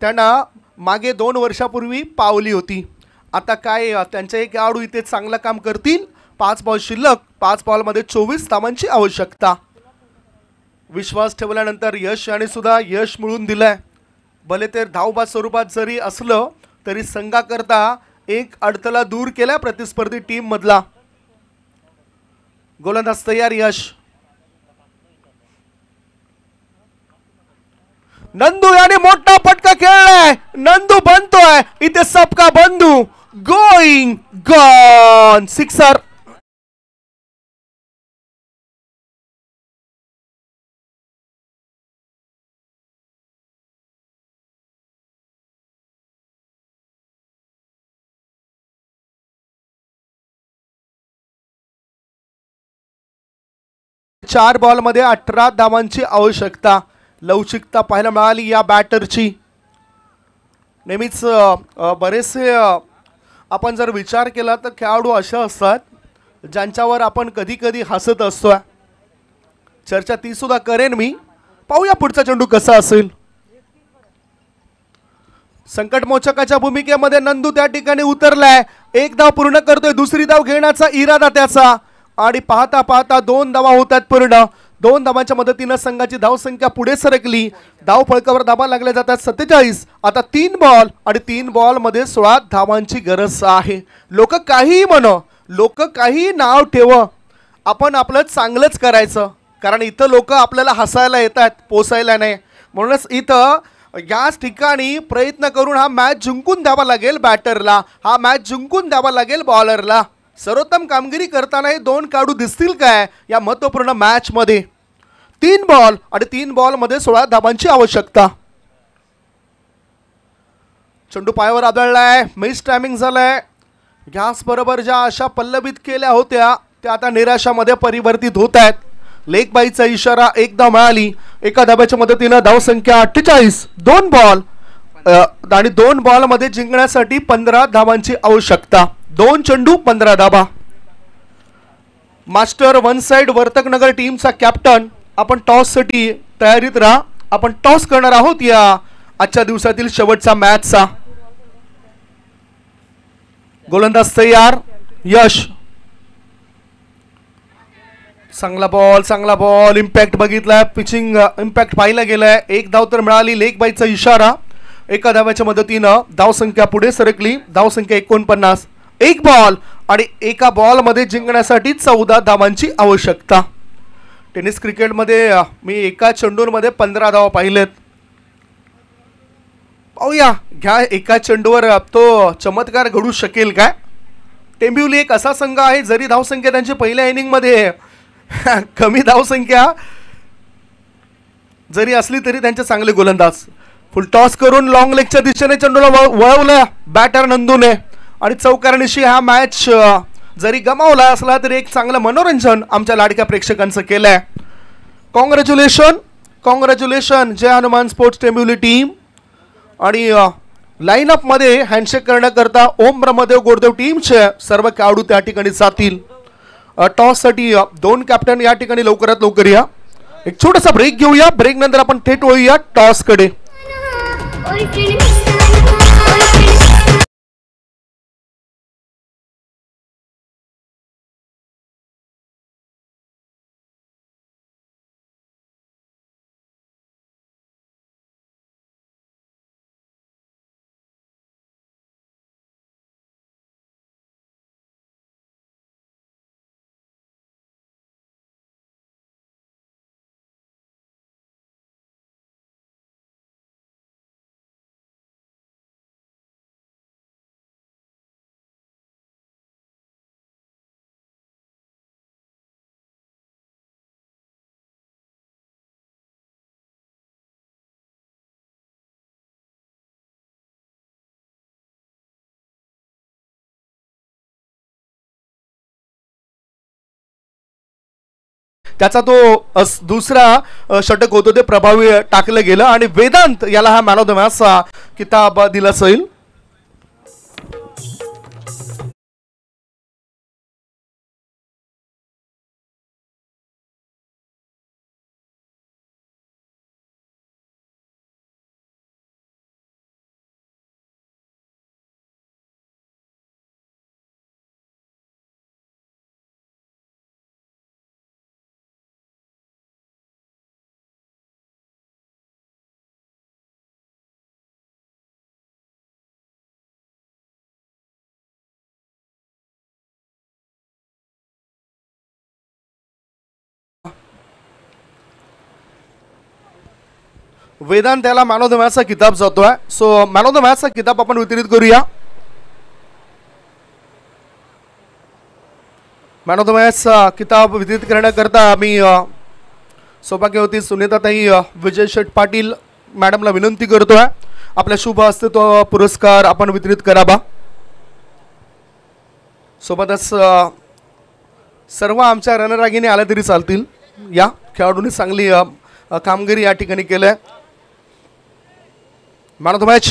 त्यांना मागे 2 वर्षापूर्वी पावली होती. आता काय त्यांचे एक खेळाडू इथे चांगलं काम करतील. 5 बॉल शिल्लक, 5 बॉलमध्ये 24 धावांची आवश्यकता. विश्वास ठेवल्यानंतर यश आणि सुद्धा यश मिळून दिलंय. भले ते धावबाद स्वरूपात जरी असलं तरी संघाकरता एक अडथळा दूर केला प्रतिस्पर्धी टीम मधला. गोलंदाज तयार यश. नंदू याने मोठा फटका खेळलाय. नंदू बनतोय इथे सबका बंधू. Going gone sixer. चार बॉल मध्ये 18 धावांची आवश्यकता. लवचिकता पाहायला मिळाली या बॅटरची. नेहमीच बरेचसे आपण जर विचार केला तर खेळाडू असे असतात ज्यांच्यावर आपण कधी कधी हसत असतो. चर्चा ती सुद्धा करेन मी. पाहूया पुढचा चेंडू कसा असेल. संकटमोचकाच्या भूमिकेमध्ये नंदू त्या ठिकाणी उतरलाय. एक धाव पूर्ण करतोय. दुसरी धाव घेण्याचा इरादा त्याचा आणि पाहता पाहता 2 धावा होतात पूर्ण. 2 धावांच्या मदतीनं संघाची धावसंख्या पुढे सरकली. धाव फळकावर धावा लागल्या जातात 47. आता 3 बॉल आणि 3 बॉल मध्ये 16 धावांची गरज आहे. लोक काही म्हणो, लोक काही नाव ठेव, आपण आपलं चांगलंच करायचं. कारण इथं लोक आपल्याला हसायला येतात, पोसायला नाही. म्हणूनच इथं याच ठिकाणी प्रयत्न करून हा मॅच जिंकून द्यावा लागेल बॅटरला. हा मॅच जिंकून द्यावा लागेल बॉलरला. सर्वोत्तम कामगिरी करताना हे 2 खेळाडू दिसतील काय या महत्त्वपूर्ण मॅच मध्ये. 3 बॉल आणि 3 बॉल मध्ये 16 धावांची आवश्यकता. चेंडू पायावर आदळलाय. मिस टायमिंग झालाय. गॅस बरोबर ज्या आशा पल्लवित केल्या होत्या त्या आता निराशामध्ये परिवर्तित होत आहेत. लेग बाईचा इशारा. 1 धाव मिळाली. एका धाब्याच्या मदतीनं धावसंख्या 48. 2 बॉल आणि 2 बॉल मध्ये जिंकण्यासाठी 15 धावांची आवश्यकता. 2 चेंडू 15 धावा. मास्टर वन साइड वर्तकनगर टीमचा कॅप्टन. आपण टॉस साठी तयारीत राहा. आपण टॉस करणार आहोत या आजच्या दिवसातील शेवटचा मॅचचा. गोलंदाज तयार यश. चांगला बॉल इम्पॅक्ट बघितलाय. पिचिंग इम्पॅक्ट पाहिला गेलाय. 1 धाव तर मिळाली. लेग बाईचा इशारा. एका धाव्याच्या मदतीनं धावसंख्या पुढे सरकली. धावसंख्या 49. 1 बॉल आणि एका बॉल मध्ये जिंकण्यासाठी 14 धावांची आवश्यकता. टेनिस क्रिकेटमध्ये मी एका चेंडूमध्ये 15 धावा पाहिलेत. पाहूया घ्या एका चेंडूवर तो चमत्कार घडू शकेल काय. टेंबिवली एक असा संघ आहे जरी धावसंख्या त्यांची पहिल्या इनिंगमध्ये कमी धावसंख्या जरी असली तरी त्यांचे चांगले गोलंदाज. फुल टॉस करून लॉंग लेगच्या दिशेने चेंडूला वळवलं बॅटर नंदूने आणि चौकारणीशी हा मॅच जरी गमावला असला तरी एक चांगलं मनोरंजन आमच्या लाडक्या प्रेक्षकांचं केलंय. कॉंग्रॅच्युलेशन जय हनुमान स्पोर्ट्स टेंबिवली टीम. आणि लाईनअप मध्ये हँडशेक करण्याकरता ओम ब्रह्मदेव गोडदेव टीमचे सर्व खेळाडू त्या ठिकाणी जातील. टॉससाठी 2 कॅप्टन या ठिकाणी लवकरात लवकर या. एक छोटासा ब्रेक घेऊया. ब्रेक नंतर आपण थेट वळूया टॉस कडे. त्याचा तो दुसरा षटक होतो ते प्रभावी टाकलं गेलं आणि वेदांत याला हा मॅन ऑफ द मॅचचा किताब दिला जाईल. वेदांत त्याला मॅन ऑफ द मॅचचा किताब जातोय. सो मॅन ऑफ द मॅचचा किताब आपण वितरित करूया. मॅन ऑफ द मॅचचा किताब वितरित करण्याकरता मी सौभाग्यवती सुनीताताई विजय शेठ पाटील मॅडमला विनंती करतोय आपल्या शुभ हस्ते तो पुरस्कार आपण वितरित करावा. सोबतच सर्व आमच्या रणरागिणी आल्या तरी चालतील. या खेळाडूंनी चांगली कामगिरी या ठिकाणी केलंय. Man of the match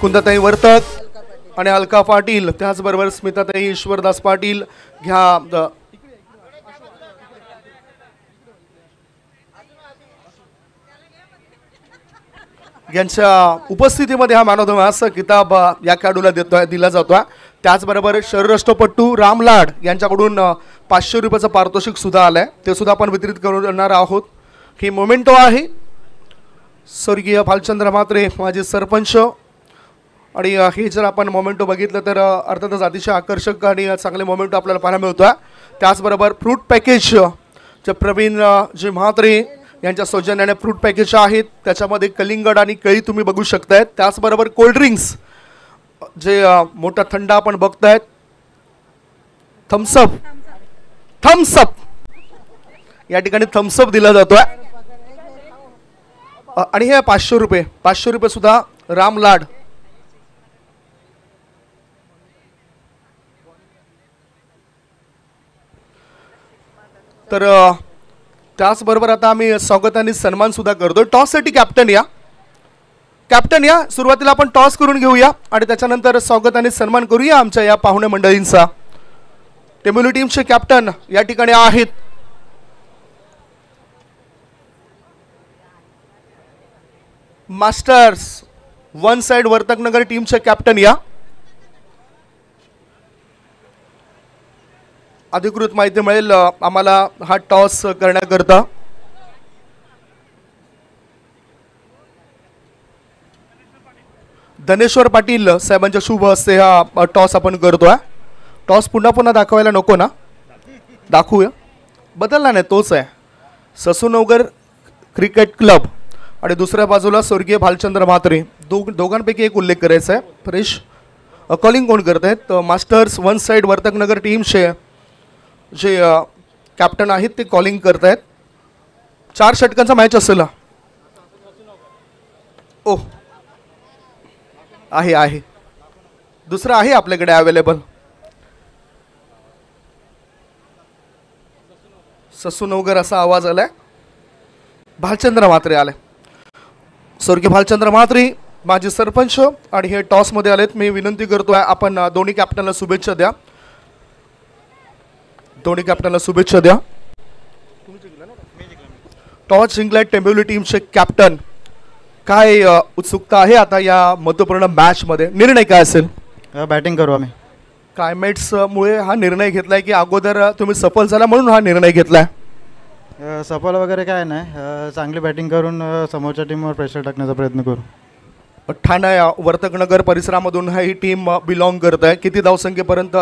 Kundatai Vartak आणि अलका पाटील, त्याचबरोबर स्मिताताई ईश्वरदास पाटील घ्या. यांच्या उपस्थितीमध्ये हा मॅन ऑफ द मॅचचा किताब या खेळाडूला दिला जातोय. त्याचबरोबर शरीरष्टपटू रामलाड यांच्याकडून 500 रुपयाचं पारितोषिक सुद्धा आलंय, ते सुद्धा आपण वितरित करणार आहोत. ही मोमेंटो आहे. स्वर्गीय भालचंद्र म्हात्रे माजी सरपंच. आणि हे जर आपण मोमेंटो बघितलं तर अर्थातच अतिशय आकर्षक आणि चांगले मोमेंटो आपल्याला पाहायला मिळतोय. त्याचबरोबर फ्रूट पॅकेज जे प्रवीण जे म्हात्रे यांच्या सौजन्याने फ्रूट पॅकेज आहेत, त्याच्यामध्ये कलिंगड आणि केळी तुम्ही बघू शकतायत. त्याचबरोबर कोल्ड्रिंक्स जे मोठा थंड आपण बघतायत, थम्सअप या ठिकाणी थम्सअप दिला जातोय. आणि हे 500 रुपये सुद्धा रामलाड. तर त्याचबरोबर आता आम्ही स्वागत आणि सन्मान सुद्धा करतोय. टॉससाठी कॅप्टन या सुरुवातीला आपण टॉस करून घेऊया आणि त्याच्यानंतर स्वागत आणि सन्मान करूया आमच्या या पाहुणे मंडळींचा. टेंबिवली टीमचे कॅप्टन या ठिकाणी आहेत मास्टर्स वन साइड वर्तकनगर टीमचे कॅप्टन या. अधिकृत माहिती मिळेल आम्हाला हा टॉस करण्याकरता. धनेश्वर पाटील साहेबांच्या शुभ हस्ते हा टॉस आपण करतोय. टॉस पुन्हा दाखवायला नको ना? दाखवूया, बदलला नाही, तोच आहे. ससूनगर क्रिकेट क्लब आणि दुसऱ्या बाजूला स्वर्गीय भालचंद्र म्हात्रे. दोघांपैकी एक उल्लेख करायचा आहे. परेश, कॉलिंग कोण करत आहेत? मास्टर्स वन साईड वर्तकनगर टीमचे जे कॅप्टन आहेत ते कॉलिंग करत आहेत. 4 षटकांचा मॅच असेल. ओ आहे दुसरं आहे आपल्याकडे अवेलेबल. ससूनगर असा आवाज आलाय. भालचंद्र म्हात्रे आले. स्वर्गीय भालचंद्र म्हात्रे माजी सरपंच आणि हे टॉसमध्ये आलेत. मी विनंती करतोय आपण दोन्ही कॅप्टनला शुभेच्छा द्या. दोन्ही कॅप्टनला शुभेच्छा द्या. टॉस जिंकलाय टेंबिवली टीमचे कॅप्टन. काय उत्सुकता आहे आता या महत्त्वपूर्ण मॅचमध्ये? निर्णय काय असेल? बॅटिंग करू आम्ही. क्लायमेट्समुळे हा निर्णय घेतलाय की अगोदर तुम्ही सफल झाला म्हणून हा निर्णय घेतलाय? सफल वगैरे काय नाही, चांगली बॅटिंग करून समोरच्या टीमवर प्रेशर टाकण्याचा प्रयत्न करू. ठाणा या वर्तकनगर परिसरामधून ही टीम बिलॉंग करत आहे. किती धावसंख्येपर्यंत